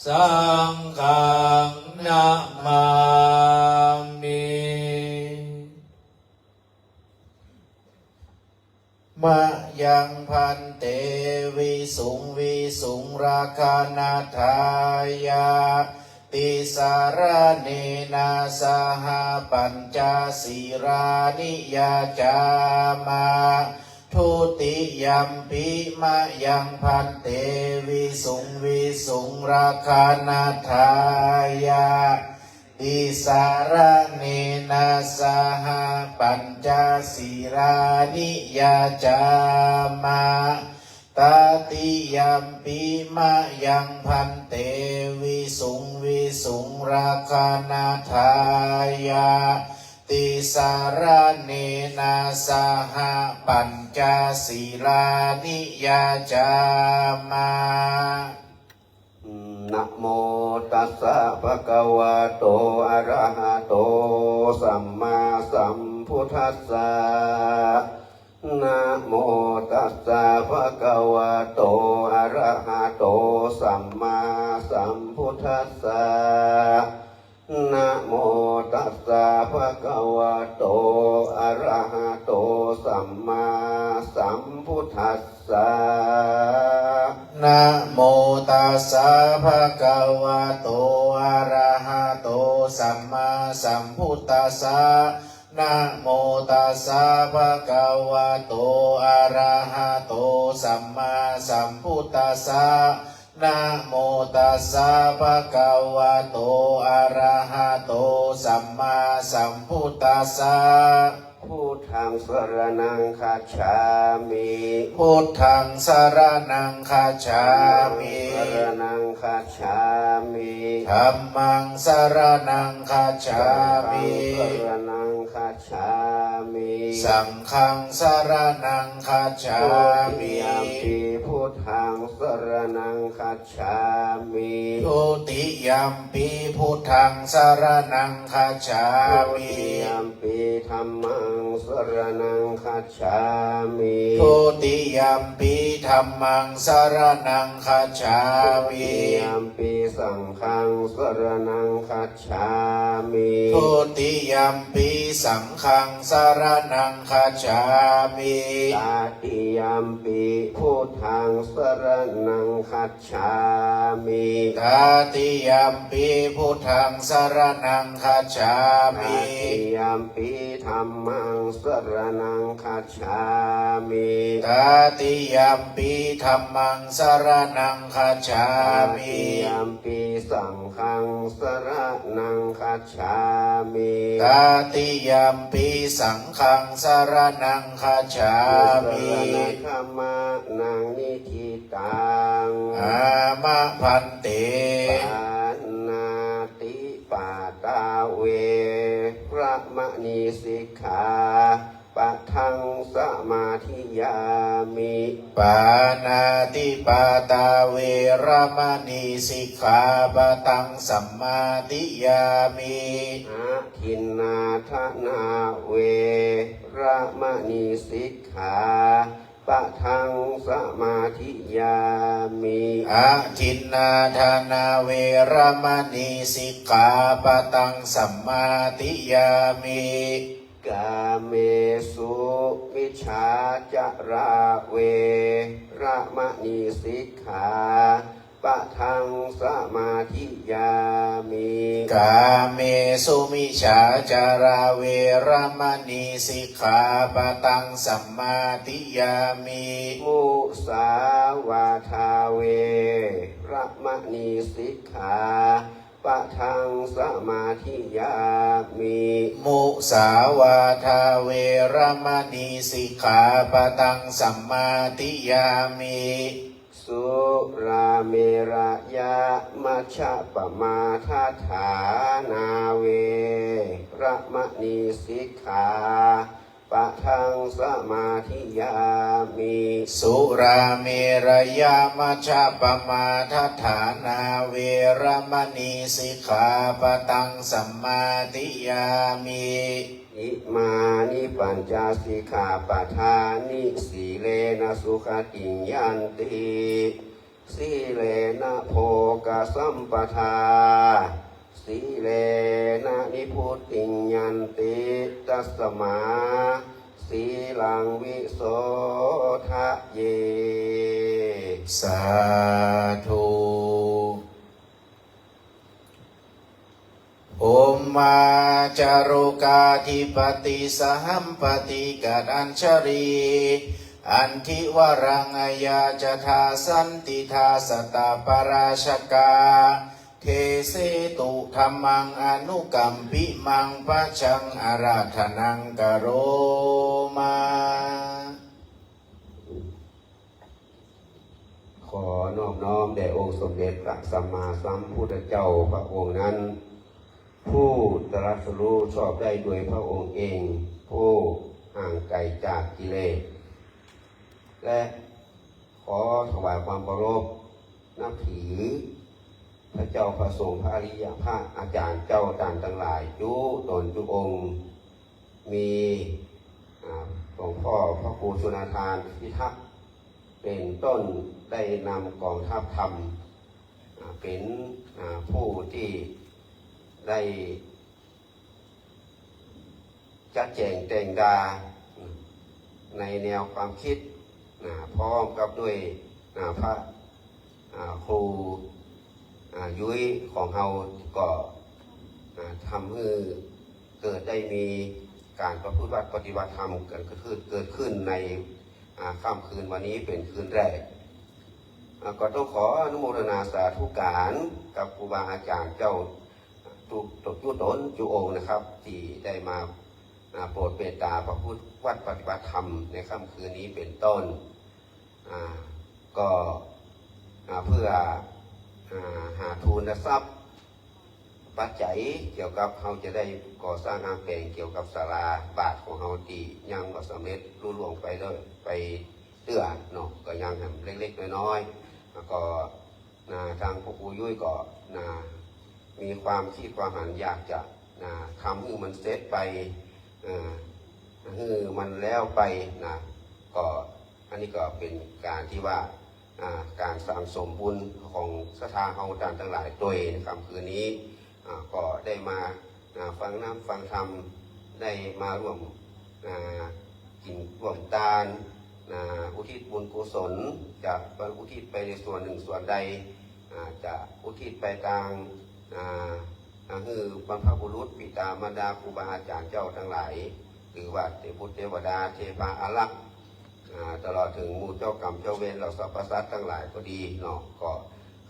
สังฆังนะมามิมะยังพันเตวิสุงวิสุงราคานาทายาติสารเนนะสหปัญจศีรานิยาจามาทุติยัมปิมะยังพันเตวิสุงวิสุงราคานาทายาติสารเนนะสหปัญจศีรานิยาจามาตติยัมปิมะยังพันเตวิสุงวิสุงราคานาทายาติสารเนนะสหปัญจศีรานิยาจามานะโมตัสสะภะคะวะโตอะระหะโตสัมมาสัมพุทธัสสะนะโมตัสสะภะคะวะโตอะระหะโตสัมมาสัมพุทธัสสะนะโมตัสสะภะคะวะโตอะระหะโตสัมมาสัมพุทธัสสะนะโมตัสสะภะคะวะโตอะระหะโตสัมมาสัมพุทธัสสะนะโมตัสสะภะคะวะโตอะระหะโตสัมมาสัมพุทธัสสะนะโมตัสสะภะคะวะโตอะระหะโตสัมมาสัมพุทธัสสะพุทธังสรณังคัจฉามิพุทธังสรณังคัจฉามิสรณังคัจฉามิธัมมังสรณังคัจฉามิสรณังคั คัจฉามิ สังฆังสรณังคัจฉา ทุ มิ ติยัมปีพุทธังสรณังคัจฉามิ ทุติยัมปีพุทธังสรณังคัจฉา ทุ มิ ติยัมปีธัมมังสรณังคัจฉามิ ทุติยัมปีธัมมังสรณังคัจฉา ทุ มิ ติยัมปีสังฆังสรณังคัจฉามิ ทุติยัมปีสังฆังสรณังคัจฉามิ ตาติยัมปีพุทธังสรณังคัจฉามิ ตาติยัมปีพุทธังสรณังคัจฉา ตา มิ ติยัมปีธัมมังสรณังคัจฉามิ ตาติยัมปีธัมมังสรณังคัจฉา ตา มิ ติยัมปีสังฆังสรณังคัจฉามิ ตาติยัมปีสังฆังสรณังคัจฉา ส มิ รณะธรรมานังนิธิตัง อามะพันเต ปานาติปาตาเวพระมณีสิกขาปะทังสมาธิยามิ ปานาติปาตาเวรมณีสิกขาปะตังสัมมาทิยามิ อาทินนาทนาเวระมณีสิกขาปะทังสมาธิยามิ อาทินนาธานาเวรมณีสิกขาปะตังสัมมาทิยามิ กาเมสุมิชาจาราเวระมณีสิกขาปะทังสมาธิยามิ กาเมสุมิชาจาราเวรมณีสิกขาปะตังสัมมาทิยามิ มุสาวาทาเวระมณีสิกขาปะทังสมาธิยามิ มุสาวาทาเวรมณีสิกขาปะตังสัมมาทิยามิ สุราเมระยะมัชฌะปมาทฐานาเวระมณีสิกขาปะทังสมาธิยามิ สุราเมรยามัชฌะปมาทัฏฐานาเวรมณีสิกขาปะตังสัมมาทิยามิ อิมานิปัญจสิกขาปทานิสีเลนะสุขติงยันติสีเลนะโภกสัมปทาสีเลนะนิพุตติงยันติตัสมาสีลังวิโสทะเย สาธุโอมมาจารุกาธิปติสหัมปติกัดอัญชรีอันทิวรังอายาจทาสันติทาสตาปราชกาเทเสตุธรรมังอนุกัมปิมังปะชังอาราธนังกโรมา ขอนอบน้อมแด่องค์สมเด็จพระสัมมาสัมพุทธเจ้าพระองค์นั้นผู้ตรัสรู้ชอบได้โดยพระองค์เองผู้ห่างไกลจากกิเลสและขอถวายความเคารพนับถือพระเจ้าพระสงฆ์พระอริยพระอาจารย์เจ้าต่างทั้งหลายยุตนทุกองค์มีหลวงพ่อพระครูสุนาทานพิทักษ์เป็นต้นได้นำกองทัพธรรมเป็นผู้ที่ได้จัดแจงแต่งดาในแนวความคิดพร้อมกับด้วยพระครูยุ้ยของเราก็ทำให้เกิดได้มีการประพฤติปฏิบัติธรรมเกิดขึ้นในค่ำคืนวันนี้เป็นคืนแรกก็ต้องขออนุโมทนาสาธุการกับครูบาอาจารย์เจ้าจุตนจุองค์นะครับที่ได้มาโปรดเมตตาพระพุทธวัดปฏิบัติธรรมในค่ำคืนนี้เป็นต้นก็เพื่อหาทุนทรัพย์ ปัจจัยเกี่ยวกับเขาจะได้ก่อสร้างงานแปลงเกี่ยวกับศาลาบาทของเขาตียังบ่สำเร็จรุ่ล่วงไปเลยไปเตื้อเนาะก็ยังทำเล็กๆน้อยๆแล้วก็ทางพ่อครูยุ้ยก็มีความคิดความหันอยากจะทำให้มันเสร็จไปให้มันแล้วไปก็อันนี้ก็เป็นการที่ว่าการสั่งสมบุญของศรัทธาเฮาทั้งหลายตัวในค่ำคืนนี้ก็ได้มาฟังน้ำฟังธรรมได้มาร่วมกินร่วมทานอุทิศบุญกุศลจะอุทิศไปในส่วนหนึ่งส่วนใดจะอุทิศไปทางคือบรรพบุรุษปิตามารดาครูบาอาจารย์เจ้าทั้งหลายหรือว่าเทพเทวดาเทพาอารักษ์ตลอดถึงหมู่เจ้ากรรมเจ้าเวรเหล่าสรรพสัตว์ทั้งหลายก็ดีเนาะก็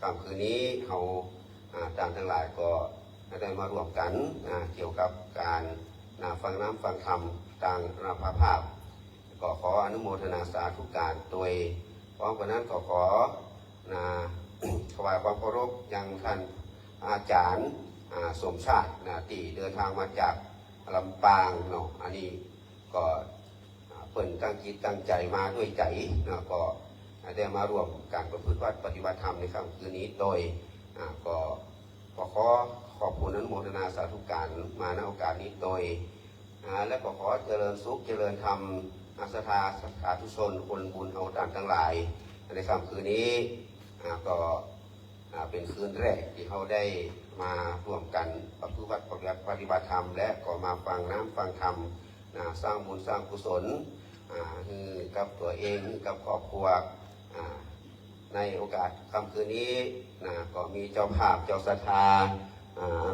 ค่ำคืนนี้เขาต่างทั้งหลายก็ได้มารวมกันเกี่ยวกับการฟังน้ำฟังธรรมต่างภาพก็ขออนุโมทนาสาธุการโดยพร้อมกันนั้นก็ขอถวายความเคารพยังท่านอาจารย์สมชาติที่เดินทางมาจากลำปางเนาะอันนี้ก็เปิ่นตั้งจิตตั้งใจมาด้วยใจก็ได้มาร่วมการประพฤติวัดปฏิบัติธรรมในค่ำคืนนี้โดยก็ขอขอบคุณอนุโมทนาสาธุการมาในโอกาสนี้โดยและก็ขอเจริญสุขเจริญธรรมศรัทธาสาธุชนคนบุญเอาตามทั้งหลายในค่ำคืนนี้ก็เป็นคืนแรกที่เขาได้มาร่วมกันประพฤติวัดปฏิบัติธรรมและก็มาฟังน้ำฟังธรรมสร้างบุญสร้างกุศลคือกับตัวเองกับครอบครัวในโอกาสค่ำคืนนี้ก็มีเจ้าภาพเจ้าศรัทธา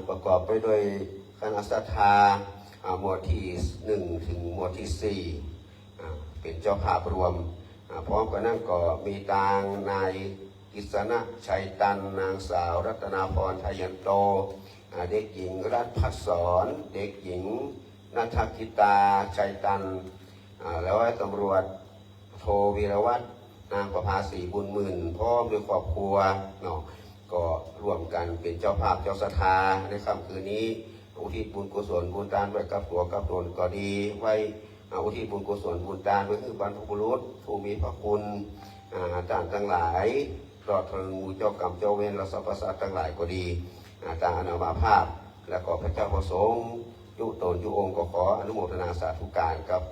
ประกอบไปด้วยคณะศรัทธาหมวดที่1ถึงหมวดที่4เป็นเจ้าภาพรวมพร้อมกันนั้นก็มีทางนายกิษณะชัยตันนางสาวรัตนาพรทายันโตเด็กหญิงรัตพัฒสอนเด็กหญิงนัทกิตาชัยตันแล้วตำรวจโทวีรวัฒน์นางประภาสีบุญหมื่นพร้อมด้วยครอบครัวเนาะก็ร่วมกันเป็นเจ้าภาพเจ้าศรัทธาในค่ำคืนนี้อุทิศบุญกุศลบุญทานไว้กับตัวกับตนก็ดีไว้อุทิศบุญกุศลบุญทานไว้คือบรรพบุรุษผู้มีพระคุณต่างทั้งหลายตลอดถึงหมู่เจ้ากรรมเจ้าเวรและสรรพสัตว์ทั้งหลายก็ดีต่างอนาภาพและก็พระเจ้าประสงค์ยุตนยุองค์ก็ขออนุโมทนาสาธุการกับ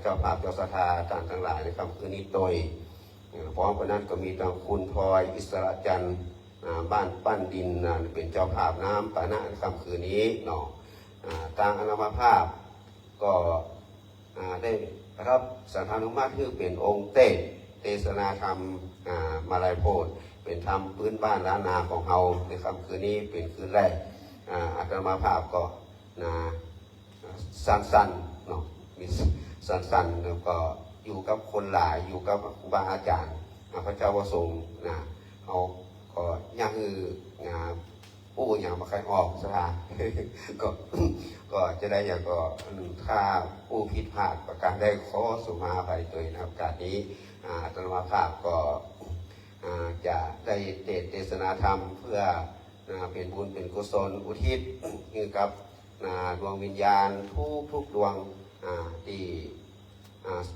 เจ้าภาพเจ้าศรัทธาต่างทั้งหลายในค่ำคืนนี้โดยพร้อมกันนั้นก็มีทางคุณพลอยอิสระจันทร์บ้านปั้นดินเป็นเจ้าภาพน้ำปานะในค่ำคืนนี้เนาะทางอนาภาพก็ได้รับสันทานุมัติคือเป็นองค์เทศนาธรรมมาลายโพธิ์เป็นธรรมพื้นบ้านล้านนาของเฮาในค่ำคืนนี้เป็นคืนแรกอาตมาภาพก็สั้นๆเนาะมีสั้นๆแล้วก็อยู่กับคนหลายอยู่กับครูบาอาจารย์พระเจ้าประสงค์เขาก็ย่างคืองานผู้อย่างมาใครออกสถาน ก็จะได้อย่างก็ถ้าผู้ผิดพลาดประการได้ขอสุมาภัยตัวในโอกาสนี้อาตมาภาพก็จะได้เทศนาธรรมเพื่อเป็นบุญเป็นกุศลอุทิศให้กับดวงวิญญาณทุกดวงที่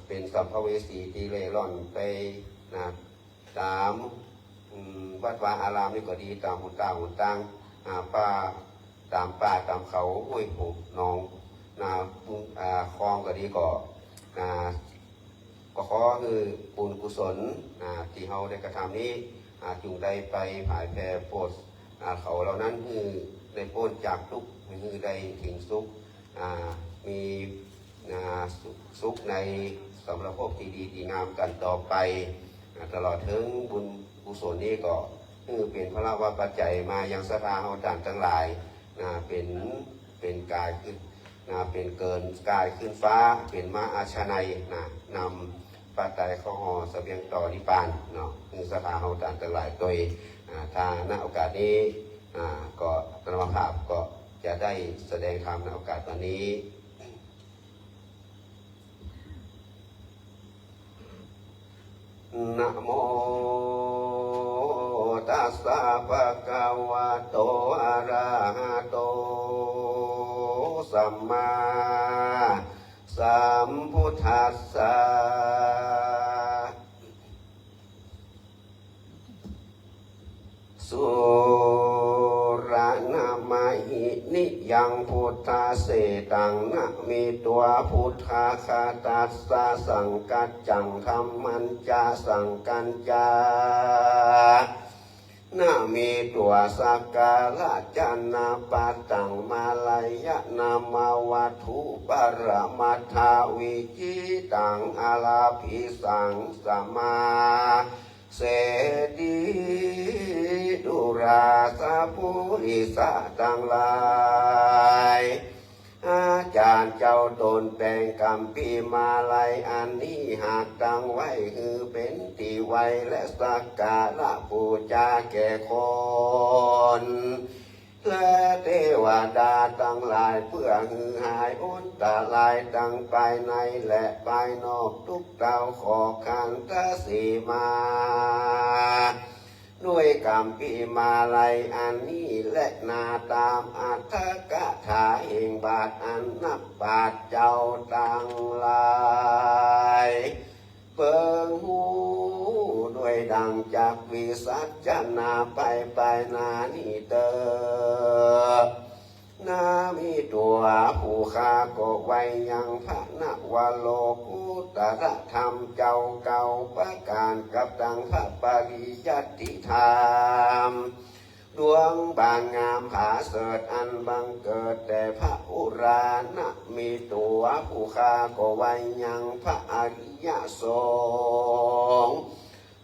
เป็นสัมภเวสีที่เล่ร่อนไปตามวัดวาอารามนี่ก็ดีตามหุ่นตั้งป่าตามป่าตามเขาห้วยผูหนองคลองก็ดีก็ขอคือบุญกุศลที่เราได้กระทำนี้จุงได้ไปผายแผ่โปรดเขาเหล่านั้นคือได้พ้นจากทุกข์คือได้ถึงสุขมีสุขในสำหรับพวกที่ดีที่งามกันต่อไปตลอดถึงบุญกุศลนี้ก็คือเป็นพระวปัจจัยมายังศรัทธาเฮาทั้งหลายเป็นกายขึ้นเป็นเกินกายขึ้นฟ้าเป็นมหาชนัยนำปัจจัยข้อหอเสบียงต่อนิพพานเนาะคือศรัทธาเฮาทั้งหลายโดยทางณโอกาสนี้ก็ธรรมภาพก็จะได้แสดงธรรมในโอกาสวันนี้นะโมตัสสะภะคะวะโตอะระหะโต สัมมาสัมพุทธัสสะสุรานามาหินิยังพุทธาเสตังนะมีตัวพุทธาคาตัสสะสังกัจจังธรรมันจาสังกัญจานะมีตัวสักกาละจันนาปัตตังมาลายะนามาวัตถุปรมัตถาวิจิตังอาลาภิสังสมาเสดีดุราสะภูริสะตังหลายอาจารย์เจ้าตนแต่งกรรมปีมาลัยอันนี้หากตั้งไว้คือเป็นที่ไว้และสักการะบูชาแก่คนและเทวดาตั้งหลายเพื่อหือหายอุนตรายตั้งภายในและภายนอกทุกเตาขอขันตสีมาด้วยกรรมปีมาลัยอันนี้และนาตามอัตถกถาเองบาทอันนับบาทเจ้าตั้งหลายเปิงหูด้วยดังจากวิสัชนาไปนานี่เตอนามีตัวผู้ข้าก็ไว้ยังพระนวโลกุตรธรรมเจ้าเก่าประการกับดังพระปริยัติธรรมดวงบางงามผาเสดอันบังเกิดแต่พระอุรานะมีตัวผู้ข้าก็ไว้ยังพระอริยสงฆ์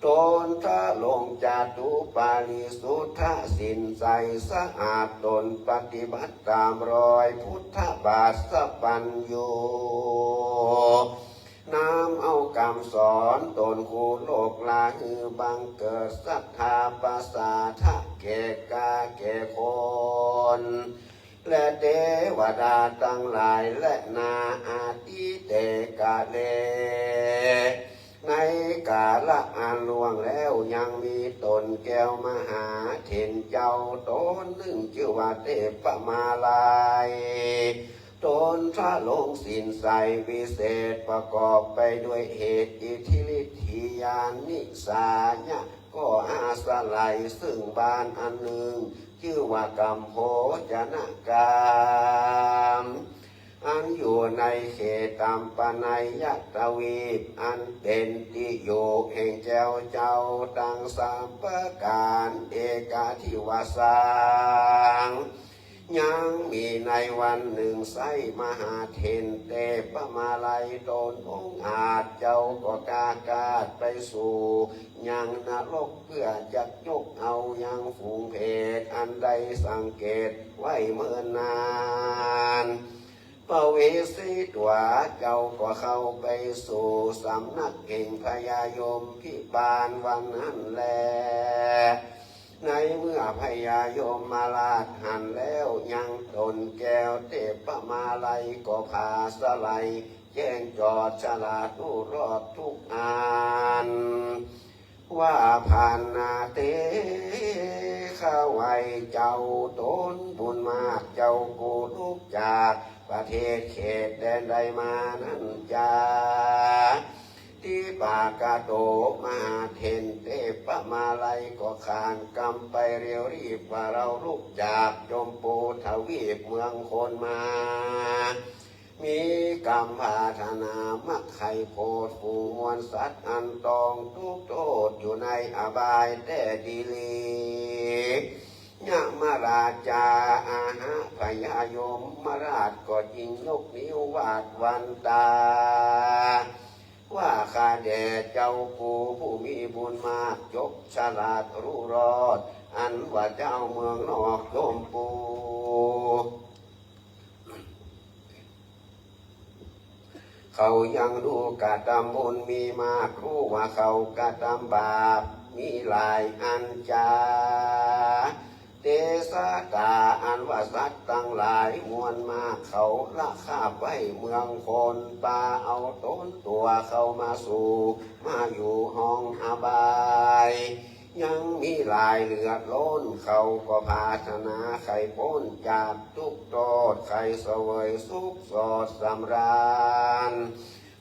ตนถ้าลงจาตุปาริสุทธสินใจสะอาดตนปฏิบัติตามรอยพุทธบาทสปัญโยน้ำเอาคำสอนตนคูโลกลาฮือบังเกิดศรัทธาปัสสาทะแก่กาแก่คนและเทวดาตั้งหลายและนาอาทิเตกาเลในกาละอันล่วงแล้วยังมีตนแก้วมหาเถนเจ้าตนหนึ่งชื่อว่าเทพมาลายตนพระลงสินใสวิเศษประกอบไปด้วยเหตุอิทธิฤทธิญาณนิสายะก็อาสลัยซึ่งบ้านอันหนึ่งชื่อว่ากัมโพจนกามอันอยู่ในเขตตัมปนัยยตวีปอันเป็นที่อยู่แห่งเจ้าตั้งสามประการเอกาทิวาสังยังมีในวันหนึ่งไซมหาเทนเตปมาลัยตนองอาจเจ้าก็กากาดไปสู่ยังนรกเพื่อจักยกเอายังฝูงเพศอันใดสังเกตไว้เมื่อนานปเวสีตัวเจ้าก็เข้าไปสู่สำนักแห่งพญายมพิบาลวันนั้นแลในเมื่อพญายมมาลาดหันแล้วยังตนแก้วเทพมาลัยก็พาสไลแจ้งจอดฉลาดรู้รอดทุกอันว่าผ่านนาเตข้าไว้เจ้าตนบุญมากเจ้ากูลุกจากประเทศเขตแดนใดมานั้นจาที่ปากาโตมหาเทนเทพมาลัยก็ขานกำไปเร็วรีบว่าเราลุกจากจมปูทวีปเมืองคนมามีกรรมพาธนามักไข่โพดฝูงมวลสัตว์อันตองทุกโทษอยู่ในอบายแต่ดีลียะมาราชาอาหะพญายมมาราชก็ยิงยกนิ้ววาดวันตาว่าข้าแด่เจ้ากูผู้มีบุญมากยกฉลาดรู้รอดอันว่าเจ้าเมืองนอกโยมปูเขายังดูกะทำบุญมีมากรู้ว่าเขากะทำบาปมีหลายอันจาเตสะตาอันว่าสัตว์ตั้งหลายมวลมากเขาละคาบไว้เมืองคนปาเอาต้นตัวเข้ามาสู่มาอยู่ห้องอบาย ยังมีหลายเหลือดล้นเขาก็พาชนะไข่พ้นจากทุกโทษไข่เสวยสุขสอดสำราญ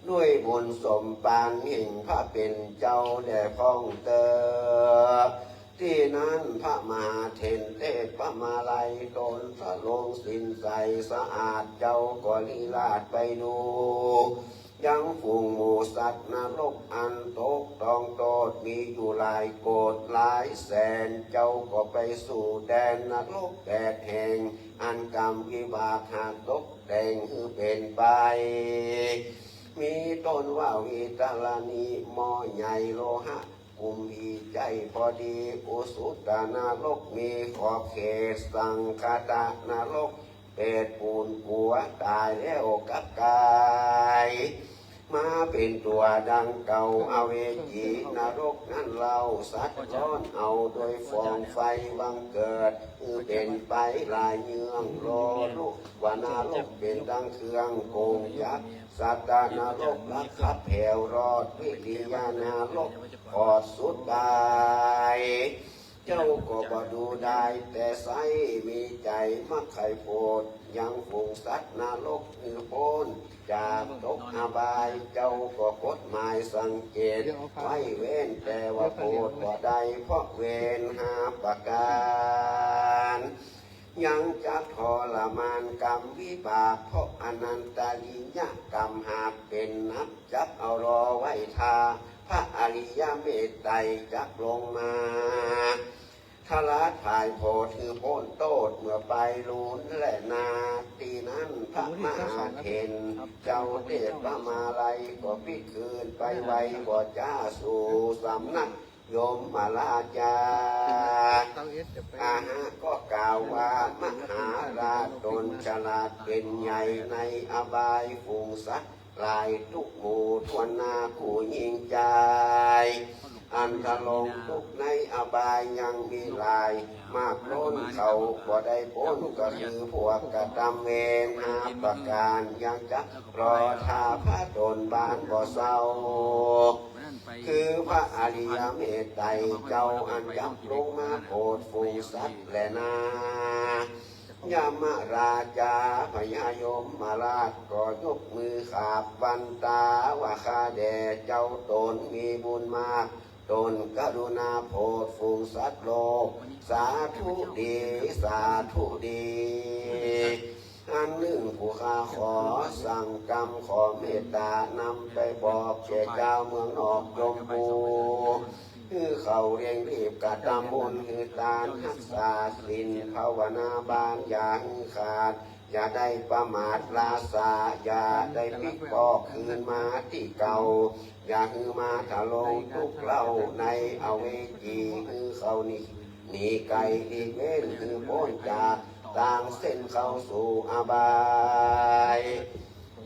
ด้วยบุญสมปานแห่งพระเป็นเจ้าแด่พ้องเตอที่นั้นพระมหาเถรเทศพระมาลัยตนสะลงสินใสสะอาดเจ้าก็ลีลาดไปดูยังฝูงหมูสัตว์นรกอันตกต้องโทษมีอยู่หลายโกดหลายแสนเจ้าก็ไปสู่แดนนรกแดดแห่งอันกรรมวิบากหากตกแต่งคือเป็นไปมีต้นว่าวิตาลานีหม้อใหญ่โลหะกุมอีใจพอดีอุสุตานรกมีขอบเขตสังคตานรกเป็ดปูนกัวตายแล้วกับกายมาเป็นตัวดังเก่าอเวจีนรกนั้นเราสัตว์ร้อนเอาโดยฟองไฟบังเกิดเป็นไปลายเยื่องรอลุกวานรกเป็นดังเครื่องโกงยักษ์สัตตานรกลักขับแผ่วรอดวิริยานรกปอดสุดตายเจ้าก็บ่ดูได้แต่ใสมีใจมักไข่โพดยังฝูงสัตว์นรกคือโพนจากตกอบายเจ้าก็กฎหมายสังเกตไว้เว้นแต่ว่าโพดบ่ได้เพราะเวรหาประการยังจักทรมานกรรมวิบากเพราะอนันตริยกรรมหากเป็นนับจับเอารอไว้ทาพระอริยเมตไตรจักลงมาทลาถ่ายโพถือโพ้นโตดเมื่อไปลุนและนาตีนั้นพระมหาเถรเจ้าเทศพระมาลัยก็พิคืนไปไวบ่จ้าสู่สำนักโยมมาลาจาอาหาก็กล่าวว่ามหาราชตนฉลาดเป็นใหญ่ในอบายฝูงสัตว์ลายทุกหมู่ทวนนาผู้ยิงใจอันทะลงทุกในอบายยังมีหลายมากล้นเขาบ่ได้พ้นก็คือพวกกระทำเวรหาประการยังจะรอทาพระตนบ้านบ่เศร้าคือพระอริยเมตไตรเจ้าอันยับลงมาโปรดฝูงสัตว์และนายามราชาพญายมมาราชก็ยกมือขาบวันตาว่าข้าแด่เจ้าตนมีบุญมากตนกรุณาโปรดฝูงสัตว์โลกสาธุดีสาธุดีอันหนึ่งผู้ข้าขอสั่งกรรมขอเมตตานำไปบอกแก่เจ้าเมืองนอกยมปูคือเขาเรียงรีบกระทำบุญคือตานรักษาศีลภาวนาบานอย่าขาดอย่าได้ประมาทลาสาอย่าได้พลิกปอกคืนมาที่เก่าอย่าฮือมาถลงทุกเล่าในอเวจีคือเขานี่หนีไกลอีกเว้นคือพ้นจากต่างเส้นเข้าสู่อบาย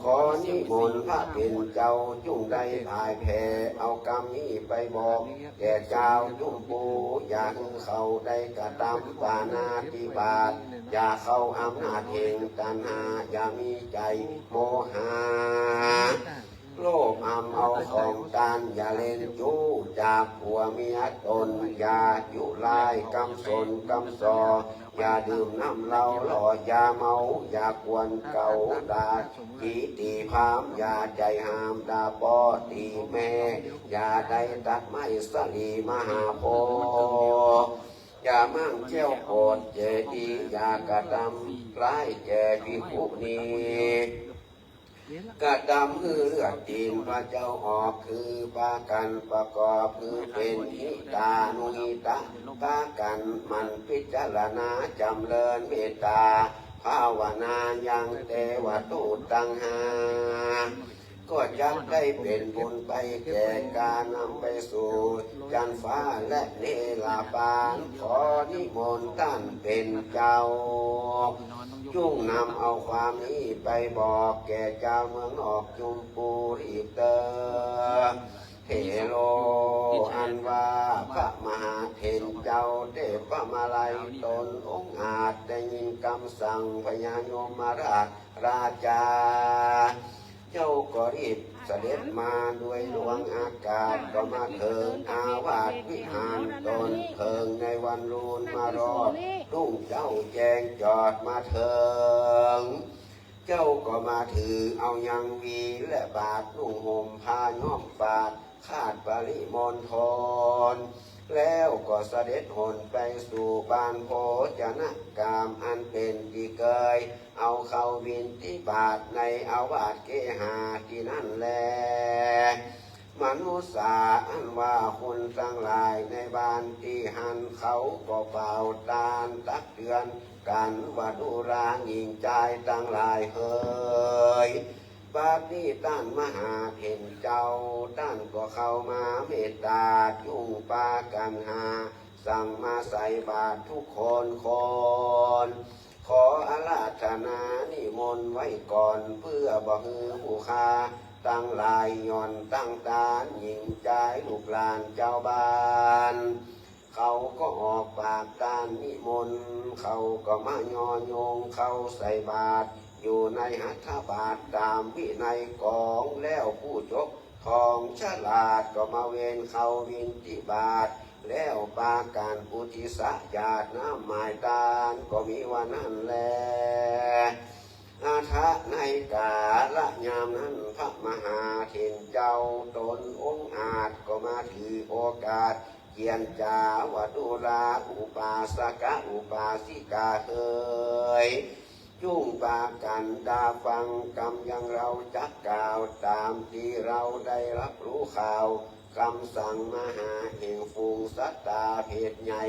ขอนิมนต์พระเป็นเจ้าจุ่งได้ถ่ายแผ่เอากรรมนี้ไปบอกแก่เจ้าจุ่งปูอย่าให้เขาได้กระทำปานาติบาตอย่าเข้าอำนาจแห่งตัณหาอย่ามีใจโมหะโลภเอาของตานอย่าเล่นจู้จากผัวเมียตนอย่ายุลายกำสนกำซออย่าดื่มน้ำเหล้าหล่ออย่าเมาอย่ากวนเก่าด่าขีตีพามอย่าใจหามด่าปอตีแม่อย่าได้ตัดไม้สลีมหาโพอย่ามั่งเจ้าโกรธเจดีอย่ากระทำร้ายแก่ภิกขุนีกระดำคือเลือดตีนพระเจ้าออกคือปากันประกอบคือเป็นหิตานุหิตะปากันมันพิจารณาจำเริญเมตตาภาวนายังเทวทูตตังหาก็จะได้เป็นบุญไปแก่การนำไปสู่จันฟ้าและเนลาบานขอนิมนต์ท่านเป็นเจ้าจุ่งนำเอาความนี้ไปบอกแก่เจ้าเมืองนอกจุมปูรีเตอเทโลอันว่าพระมหาเถรเจ้าเทพมาลัยตนองค์อาจได้ยินคำสั่งพญายมราชราชา เจ้าก็รีบเสด็จมาด้วยหลวงอากาศก็มาเถิงอาวาสวิหารตนเถิงในวันรูนมารอดรุ่งเจ้าแจงจอดมาเถิงเจ้าก็มาถือเอายังวีและบาทนุ่งห่มผ้าย้อมฝาดคาดปริมณฑลแล้วก็เสด็จหนไปสู่บ้านโพจนกามอันเป็นที่เกยเอาเข้าวินที่บาทในอาวาสเกหาที่นั่นแลมนุษย์อันว่าคนทั้งหลายในบ้านที่หันเขาก็เป่าตาลตักเตือนกันว่าดูราหญิงใจทั้งหลายเฮยบาดนี้ต้านมหาเห็นเจ้าต้านก็เข้ามาเมตตาจุงปากันหาสั่งมาใส่บาตรทุกคนขออาราธนานิมนต์ไว้ก่อนเพื่อบ่ฮือผู้คาตั้งลายย่อนตั้งตาหญิงใจลูกหลานเจ้าบ้านเขาก็ออกปากตานนิมนต์เขาก็มายอโยงเข้าใส่บาตรอยู่ในหัตถบาทตามวินัยกองแล้วผู้จบทองฉลาดก็มาเวนเขาวินที่บาทแล้วปาการอุทิศญาติน้ำหมายตาลก็มีวันนั้นแลอาทะในกาละยามนั้นพระมหาเถรเจ้าตนองค์อาจก็มาถือโอกาสเกียนจาวดุราอุปาสกะอุปาสิกาเอ่ยจุ่งปากกันดาฟังกรรมยังเราจักกล่าวตามที่เราได้รับรู้ข่าวคำสั่งมหาแห่งฟูงสัตตาเพศใหญ่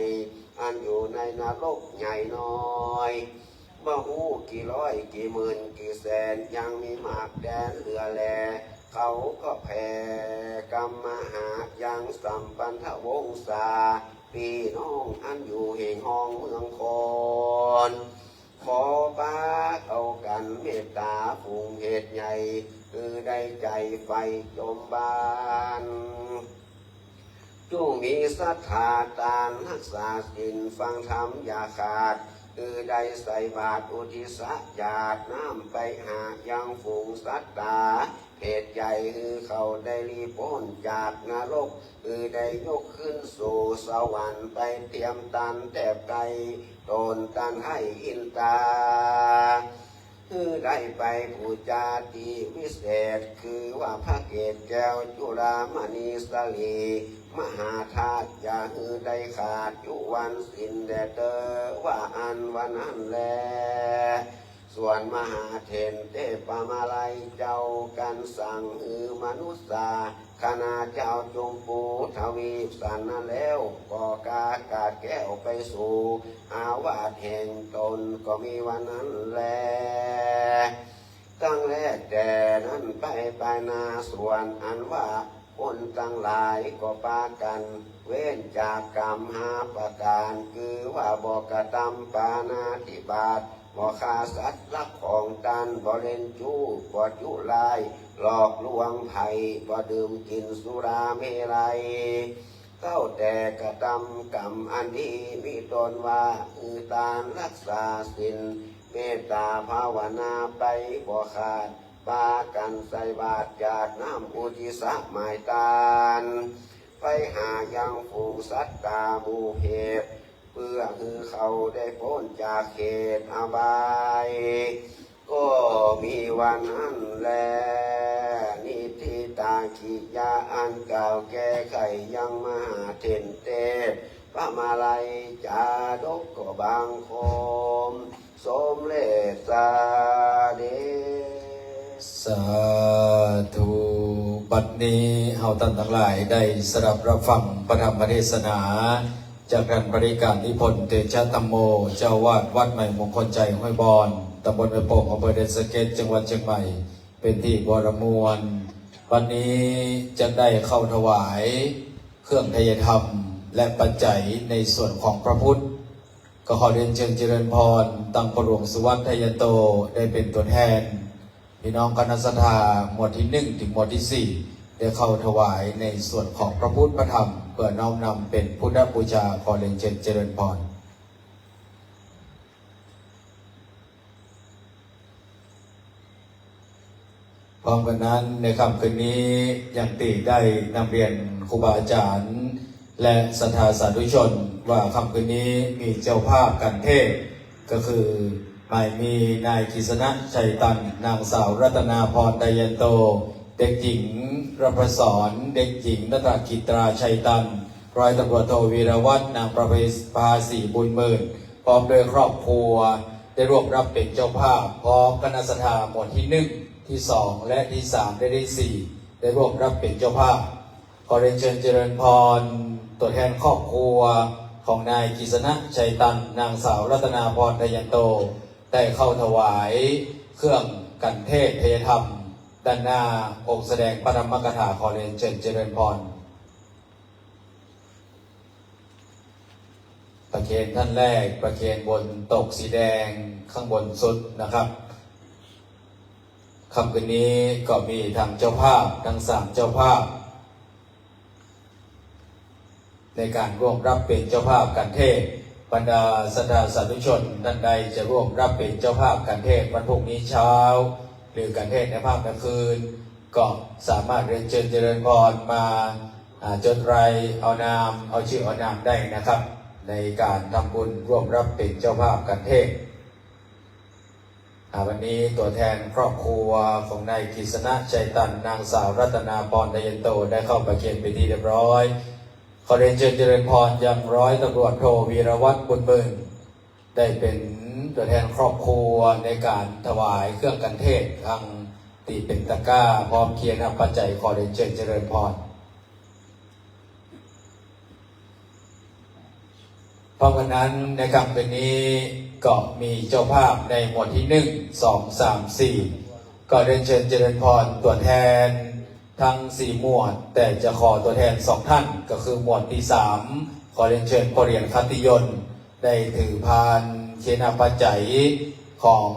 อันอยู่ในนรกใหญ่น้อยบ่ฮู้กี่ร้อยกี่หมื่นกี่แสนยังมีมากแดนเหลือแลเขาก็แผ่กรรมมหายังสัมปันธวงศาพี่น้องอันอยู่แห่งห้องเมืองคอนขอปาเอากันเมตตาฝูงเหตุใหญ่คือได้ใจไฟจมบานจงมีศรัทธาตานรักษาศีลฟังธรรมอย่าขาดคือได้ใส่บาตรอุทิศญาติน้ำไปหายังฝูงสัตตาเหตุใหญ่คือเขาได้รีพ้นจากนรกคือได้ยกขึ้นสู่สวรรค์ไปเตรียมตันแทบไกลโดนตันให้อินตาคือได้ไปปูจาตีวิเศษคือว่าพระเกศแก้วจุฬามณีสลีมหาธาตุอย่าฮือได้ขาดยุวันสินแดเตอว่าอันวันนั้นแลส่วนมหาเถรเทพมาลัยเจ้ากันสั่งฮือมนุษย์คณะเจ้าจงปูทวีสันนั้นแล้วก็กากาดแก้วไปสู่อาวาสแห่งตนก็มีวันนั้นแลตั้งแรกแต่นั้นไปนาส่วนอันว่าคนตั้งหลายก็ปากันเว้นจากกรรม5 ประการคือว่าบ่กระทำปานาติบาตบ่ฆ่าสัตว์ลักของตันบ่เล่นจู้บ่จุลายหลอกลวงไผ่บ่ดื่มกินสุราเมรัยเข้าแต่กระทำกรรมอันนี้มีตนว่าคือตานรักษาศีลเมตตาภาวนาไปบ่ขาดปากันใส่บาตรญาติน้ำอุทิศหมายตานไปหายังฝูงสัตตาหมู่เหตุเพื่อคือเขาได้พ้นจากเขตอบายก็มีวันนั้นแลนิทิตาขิยาอันเก่าแก้ไขยังมหาเถรเทพพระมาลัยจาดกก็บางคมสมเลสาเดสาธุบัดนี้เฮาท่านทั้งหลายได้สดับรับฟังพระธรรมเทศนาจากการบริการนิพนธ์เตชะธัมโมเจ้าวาดวัดใหม่มงคลใจห้วยบอนตำบลห้วยโป่งอำเภอเดชสะเก็ดจังหวัดเชียงใหม่เป็นที่บรมวลวันนี้จะได้เข้าถวายเครื่องไทยธรรมและปัจจัยในส่วนของพระพุทธก็ขอเรียนเชิญเจริญพรตั้งพระหลวงสุวัฒน์ไทยโตได้เป็นตัวแทนพี่น้องคณะสัตยาหมวดที่1ถึงหมวดที่4ได้เข้าถวายในส่วนของพระพุทธพระธรรมเพื่อน้อมนำเป็นพุทธบูชาขอเรียนเชิญเจริญพร พร้อมกันนั้นในค่ำคืนนี้ยังติได้นำเรียนครูบาอาจารย์และศรัทธาสาธุชนว่าค่ำคืนนี้มีเจ้าภาพกันเทศก็คือหมายมีนายกฤษณะชัยตันนางสาวรัตนาพรไดยันโตเด็กหญิงรพศรเด็กหญิงรัตนกิตราชัยตันร้อยตำรวจโทวีรวัฒน์นางประภาสีบุญหมื่นพร้อมโดยครอบครัวได้ร่วมรับเป็นเจ้าภาพพร้อมคณะสัทธาหมวดที่1ที่2และที่3ได้4ได้ร่วมรับเป็นเจ้าภาพขอเรียนเชิญเจริญพรตัวแทนครอบครัวของนายกฤษณะชัยตันนางสาวรัตนาพรไดยันโตได้เข้าถวายเครื่องกันเทศเทธรรมด้านหน้าองค์แสดงพระธรรมกถาขอเรียนเชิญเจริญพรประเคนท่านแรกประเคนบนตกสีแดงข้างบนสุดนะครับค่ำคืนนี้ก็มีทางเจ้าภาพทั้ง3เจ้าภาพในการร่วมรับเป็นเจ้าภาพกันเทศบรรดาศรัทธาสาธุชนท่านใดจะร่วมรับเป็นเจ้าภาพกันเทศวันพรุ่งนี้เช้าหรือกันเทศในภาคกลางคืนก็สามารถเรียนเชิญเจริญพรมาจดรายเอานามเอาชื่อเอานามได้นะครับในการทำบุญร่วมรับเป็นเจ้าภาพกันเทศวันนี้ตัวแทนครอบครัวของนายกฤษณะชัยตันนางสาวรัตนาพรไดยันโตได้เข้าประเคนไปที่เรียบร้อยขอเรียนเชิญเจริญพรยังร้อยตำรวจโทวีรวัฒน์บุญเบิงได้เป็นตัวแทนครอบครัวในการถวายเครื่องกันเทศทางตีเป็นตะกร้าพร้อมเคียนปัจจัยขอเรียนเชิญเจริญพรเพราะวันนั้นในค่ำคืนนี้ก็มีเจ้าภาพในหมวดที่1 2 3 4ก็เรียนเชิญเจริญพรตัวแทนทั้ง4หมวดแต่จะขอตัวแทน2ท่านก็คือหมวดที่3ขอเรียนเชิญพ่อเรียนคัตติยนต์ได้ถือพานเคียนปัจจัยของ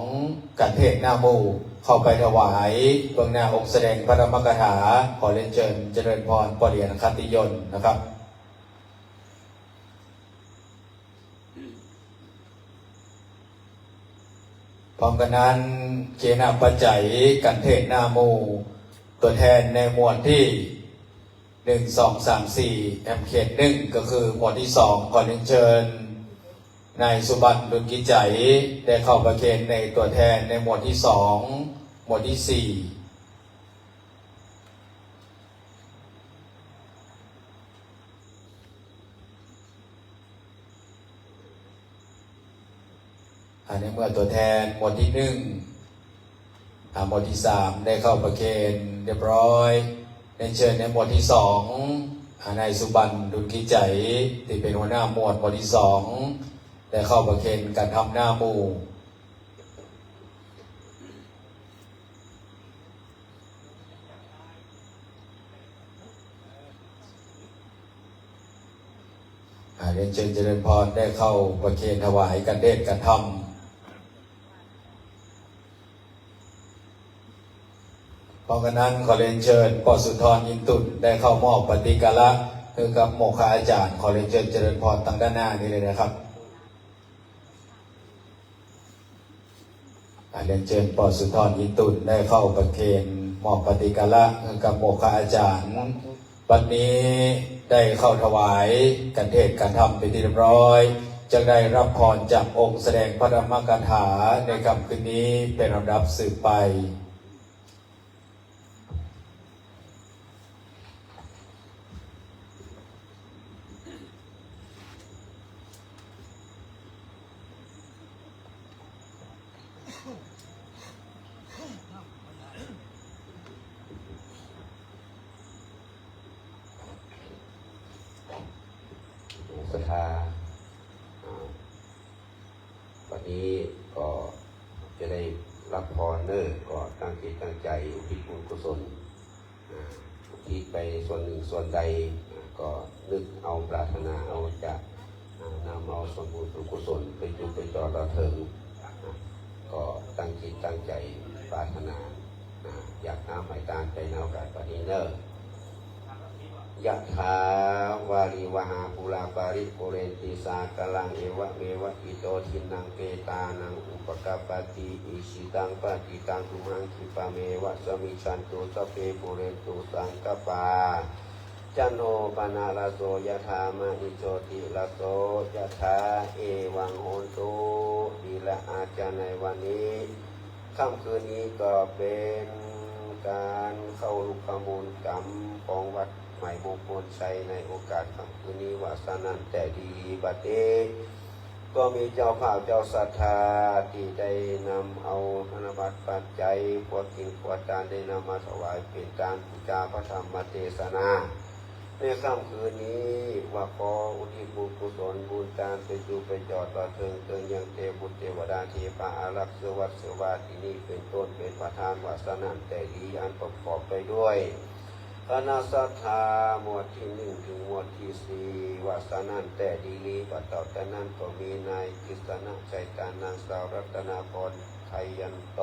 กันเทศหน้าหมู่เข้าไปถวายเบื้องหน้าองค์แสดงพระธรรมกถาขอเรียนเชิญเจริญพรพ่อเรียนคัตติยนต์นะครับพร้อมกันนั้นเคียนปัจจัยกันเทศหน้าหมู่ตัวแทนในหมวดที่1 2 3 4แอมเขต1ก็คือหมวดที่2ขอเรียนเชิญนายสุบันดุลกิจใจได้เข้าประเคนในตัวแทนในหมวดที่2หมวดที่4ในเมื่อตัวแทนหมวดที่1หมวดที่3ได้เข้าประเคนเรียบร้อยเรียนเชิญในหมวดที่2นายสุบันดุลกิจใจที่เป็นหัวหน้าหมวดที่2ได้เข้าประเคนการทำหน้าหมู่เรียนเชิญเจริญพรได้เข้าประเคนถวายกันเทศกันธรรมเพราะฉะนั้นขอเรียนเชิญป.สุนทร อินตุนได้เข้ามอบปฏิกาละคือกับโมฆะอาจารย์ขอเรียนเชิญเจริญพรทางด้านหน้านี้เลยนะครับเรียนเชิญป.สุนทร อินตุนได้เข้าประเคนมอบปฏิกาละคือกับโมฆะอาจารย์วันนี้ได้เข้าถวายกันเทศกันธรรมเป็นที่เรียบร้อยจะได้รับพรจากองค์แสดงพระธรรมกถาในค่ำคืนนี้เป็นลำดับสืบไปศรัทธาวันนี้ก็จะได้รับพรเนอก็ตั้งจิตตั้งใจอุทิศบุญกุศลอุทิศไปส่วนหนึ่งส่วนใดก็นึกเอาปรารถนาเอาจะนำเอาส่วนบุญส่วนกุศลไปจุดไปต่อเราถึงก็ตั้งจิตตั้งใจปรารถนาอยากน้ำหมายตามใจในโอกาสวันนี้เนอยะถาวา ลีวหาปุราปาริปุเรนติสากลังเอวะเมวะอิโตทินังเปตานังอุปกปปติอิชิตังปฏิตังตุมังคิปะเมวะสมิชันตุสัพเพปุเรนตุสังกปาจันโนปนาลโสยถามณิโชติลโสยถาเอวังโหนตุดีละอาจารย์ในวันนี้ค่ำคืนนี้ก็เป็นการเข้าลุกขมูลกรรมของวัดใหม่มงคลชัยในโอกาสค่ำคืนนี้วาสนันแต่ดีบัดเดก็มีเจ้าภาพเจ้าศรัทธาที่ได้นำเอาธนบัตรปัจจัยพวกกินพวกทานได้นำมาถวายเป็นการบูชาพระธรรมเทศนาในค่ำคืนนี้ว่าขออุทิศบุญกุศลบุญทานไปสู่ไปจอดต่อเทิงยังเทบุตรเทวดาเทพาอารักษ์เสวัสดิ์เสวาที่นี่เป็นต้นเป็นประธานวาสนันแต่ดีอันประกอบไปด้วยคณะศรัทธาหมวดที่1ถึงหมวดที่4วาสนันแต่ดีลีปัตตตะนั้นก็มีนายกฤษณะชัยตานางสาวรัตนาพรไทยันโต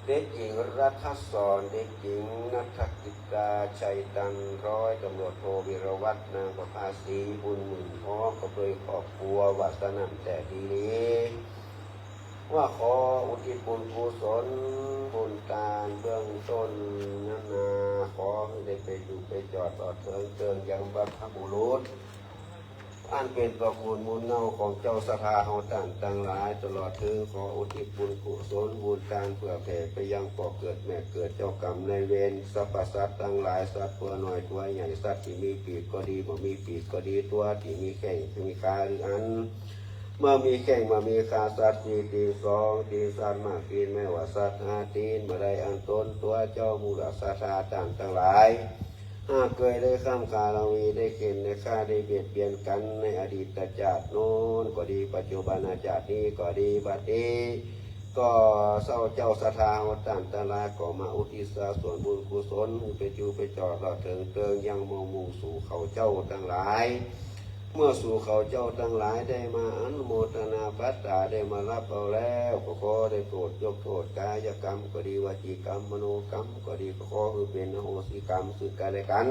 เด็กหญิงรัฐศรเด็กหญิงนัทกิตาชัยตันร้อยตำรวจโทวิรวัฒน์นางประภาสีบุญหมื่นพร้อมกับโดยครอบครัววาสนันแต่ดีลีว่าขออุทิศบุญกุศลบุญทานเบื้องต้นนั้นนาขอให้ได้ไปอยู่ไปจอดต่อเทิงยังบรรพบุรุษอันเป็นประคุณมูลเน่าของเจ้าสถาเฮาต่างหลายตลอดถึงขออุทิศบุญกุศลบุญทานเพื่อแผ่ไปยังพ่อเกิดแม่เกิดเจ้ากรรมในายเวรสรรพสัตว์ทั้งหลายสัตว์ตัวน้อยตัวใหญ่สัตว์ที่มีปีกก็ดีบ่มีปีกก็ดีตัวที่มีแข้งที่มีขาหรืออันเมื่อมีแข้งมามีขาสัตว์ที่ตีสองตีสัตว์มากตีนไม่ว่าสัตว์5 ตีนเมื่อใดอันต้นตัวเจ้ามูลสัตว์ต่างหลายหากเคยได้ข้ามคาราวีได้เข็นได้ฆ่าได้เบียดเบียนกันในอดีตชาติโน้นก็ดีปัจจุบันชาตินี้ก็ดีบัดนี้ก็เศร้าเจ้าสถาวัตตันตลาก็มาอุทิศส่วนบุญกุศลไปจูไปจอดเราเถิงยังมุ่งสู่เขาเจ้าทั้งหลายเมื่อสู่เขาเจ้าทั้งหลายได้มาอนุโมทนาปัตตาได้มารับเอาแล้วก็ขอได้โปรดยกโทษกายกรรมก็ดีวจีกรรมมโนกรรมก็ดีก็ขอคือเป็นอโหสิกรรมซึ่งกันและกัน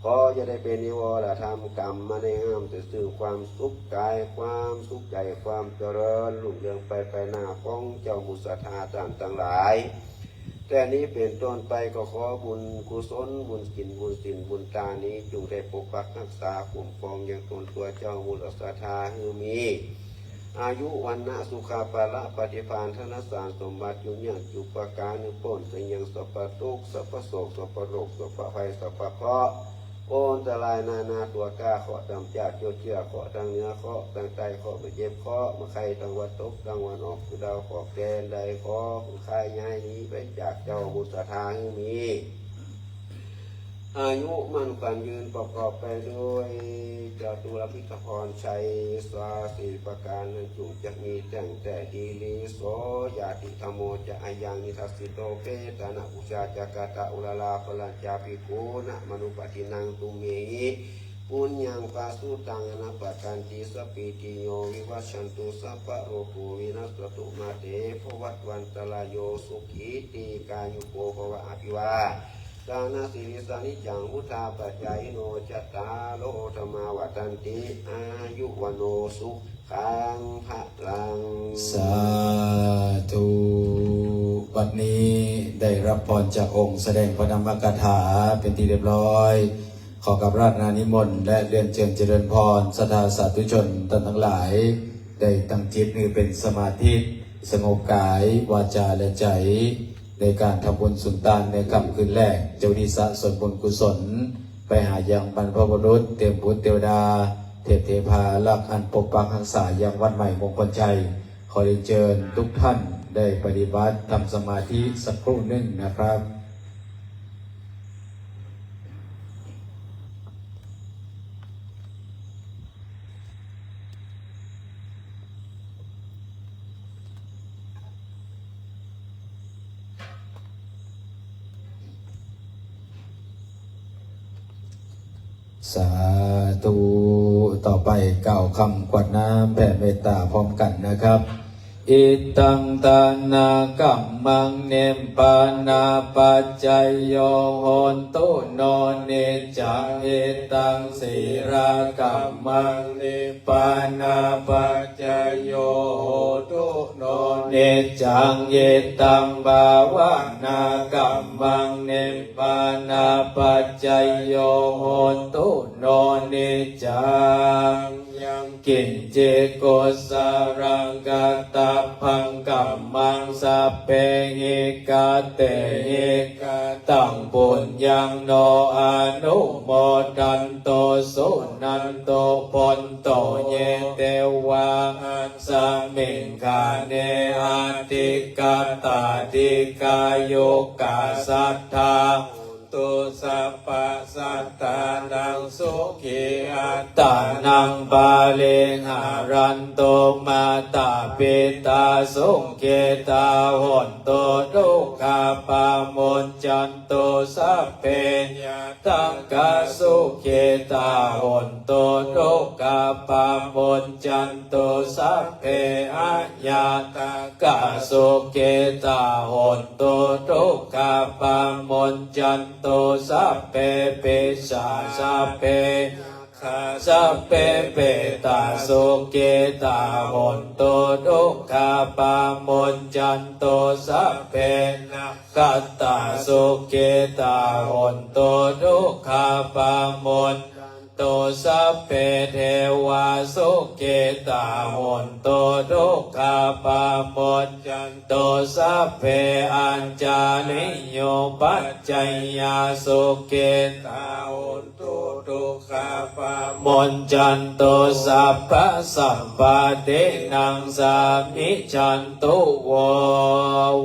ขอจะได้เป็นนิวรธรรมกรรมมาในห้ามแต่ซึ่งความสุขกายความสุขใจความเจริญรุ่งเรืองไปหน้าของเจ้ามุสธาต่างหลายแต่นี้เป็นต้นไปก็ขอบุญกุศลบุญกินบุญสินบุญตานี้จงได้ปกปักรักษาคุ้มครองยังตนตัวเจ้ามุสธาให้มีอายุวันนะสุขาภาละปฏิภาณธนสารสมบัติยุ่งยากจุปการนึกป้นสัญญังสัพพทุกข์สัพพโศกสัพพโรคสัพพภัยสัพพเคราะห์โอนตรายนาตัวกล้าขอดำจากโยเชื่อขอทางเนื้อขอทางใจขอไปเจ็บขอมาใครทางวันตกทางวันออกคือดาวขอแกนใดขอใครย้ายนี้ไปจากเจ้าบุตรทางมีอายุมั่นขวัญยืนประกอบไปด้วยเจ้าตุลพิกพรชัยสวาสีประการนั้นจุจะมีแต่ดีลีโสญาติธรรมโมจะอายังนิทัสสิโตเปตานะอุชาจักตะอุลาลาพลัญจาภิกุนะมนุปตินังตุเมหิปุญญังปาสุตังอนัปปกันติสปิติโยวิวัชชันตุสัพพะโรโควินัสตุมาเตภวัตวันตลายโยสุขีติกายุโกภวะอภิวาดานาสิริสานิจังมุทาปัจจายโนจัตตาโลธรรมาวัตันติอายุวโนสุขังภะลังสาธุวันนี้ได้รับพรจากองค์แสดงพระธรรมกถาเป็นที่เรียบร้อยขอกับราชนานิมนต์และเรียนเชิญเจริญพรศรัทธาสาธุชนท่านทั้งหลายได้ตั้งจิตนี้เป็นสมาธิสงบกายวาจาและใจในการทำบุญสุนทานในค่ำคืนแรกเจ้านิสะส่วนบุญกุศลไปหายังบรรพบุรุษเทพบุตรเทวดาเทพเทพาลักอันปกปักรักษายังวัดใหม่มงคลชัยขอเรียนเชิญทุกท่านได้ปฏิบัติทำสมาธิสักครู่หนึ่งนะครับสาธุต่อไปกล่าวคำกวดน้ำแผ่เมตตาพร้อมกันนะครับ อิตังตานากัมมังเนมปานาปัจจยโยโหนตุโนเนจังเอตังสีรากัมมังเนปานาปัจจยโยโหตุโนเนจังเอตังบาวนากัมมังเนปานาปัจจยโยโหตุโนเนจังยังกินเจโกสารังกาตาพังกัมมังสัพเพหิกาเตหิกาตังปุญญังโนอนุโมดันโตสุนันโตปนโตเยเตวาสมิงคาเนอาติกาตาติกาโยกาสัทธาตุสัพพะสัตตานังสุขีอัตตานังบาเลหารันโตมาตาปิตาสุงเกตาหนโตทุกขาปามนจันโตสัพเพยตังกาสุเกตาหนโตทุกขาปามนจันโตสัพเพอะยาตากาสุเกตาหนโตทุกขาปามนจันโตสัพเพเปสาสัพเพสัพเพเปตาสุเกตาหนโตทุกขาปามนจันโตสัพเพนะกัตตาสุเกตาหนโตทุกขาปามนโตสัพเพเทวาสุเกตาหนโตทุกขาปามนจันโตสัพเพอัญจาลิโยปัจจยาสุเกตาหนโตทุกขาปามนจันโตสัพพะสัมปะเทนังสามิจันโตว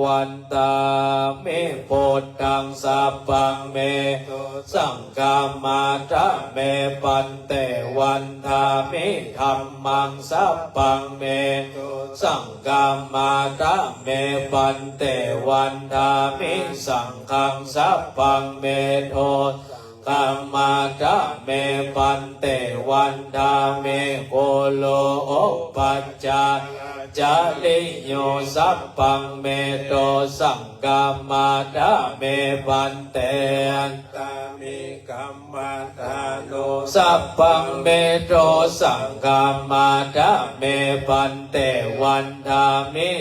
วันตาเมโพธังสัพพังเมสังฆามาทะเมปันเตวันทามิธัมมังสัพพังเมสังฆามาทะเมปันเตวันทามิสังฆังสัพพังเมโทกัมมาทะเมปันเตวันทาเมโกโลโอปัจจาจาลิโยสัพพังเมโตสังฆามาทะเมปันเตอันตามิกัมมาทาโนสัพพังเมโตสังฆามาทะเมปันเตวันทามิ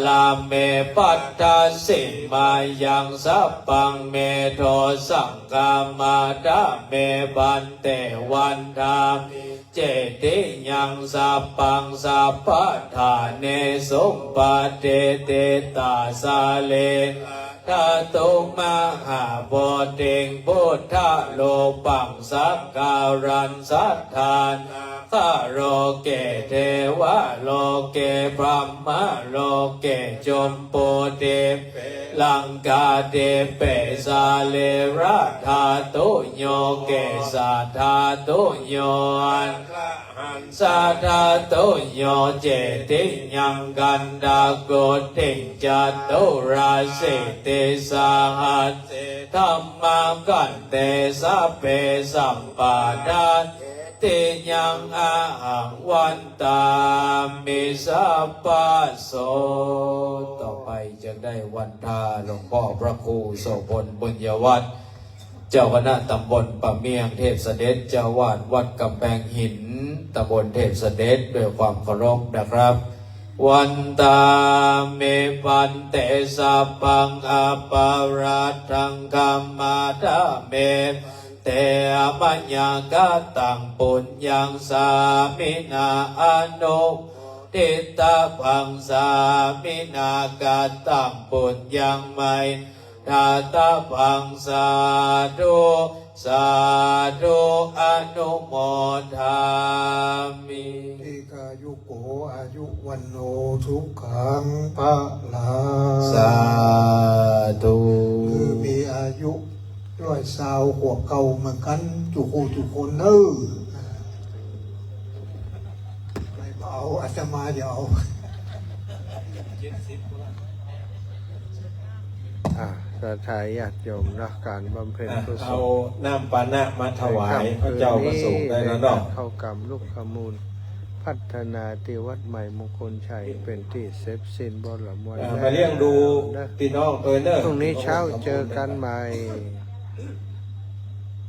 ลาเมปัตตาสิมายังสัพพังเมโตสังฆามาทะเมปันเตวันทามิเจติยังสัพพังสัพพะทาเนสุปปะเตเตตาสาเลทาตุมหาโพธิงพุทธโลปังสักการันสัทธานาคาโรเกเทวะโลเกพรหมโลเกจมโปเตลังกาเตเปสาเลระธาตุโยเกสาธาตุโยอันสัทธาตุโยเจติยังกันดาโกติจัตตุราสิติสาหัสธรรมากันเตสัพเพสัมปาดาติยังอาหังวันตามิสัพพะโสต่อไปจะได้วันทาหลวงพ่อพระครูโสพลบุญยวัฒน์เจ้าคณะตำบลป่าเมียงเทพเสด็จเจ้าวาดวัดกำแพงหินตำบลเทพเสด็จด้วยความเคารพนะครับ วันตาเมปันเตสัพพังอปาราทังกัมมาทะเมเตอปัญญากตังปุญญังสามินาอนุทิตาพังสามินากตังปุญญังไมทาตาพังสาธุสาธุอนุโมทามิ ทิกายุโกอายุวันโนทุกขังพะลา สาธุ คือมีอายุ120หัวเก่าเหมือนกันทุกคนเนอไม่เอาอาจจะมาเดี๋ยว สถายญาติโยมรักการบำเพ็ญกุศ เอา ล น้ำปานะมาถวายพระเจ้าประสงค์ได้แล้วเนาะ เข้ากรรมลูกขมูล พัฒนาที่วัดใหม่มงคลชัยเป็นที่เซฟซินบอลละมวย มาเลี้ยงดูพี่น้องตัวเนอร์ พรุ่งนี้เช้าเจอกันใหม่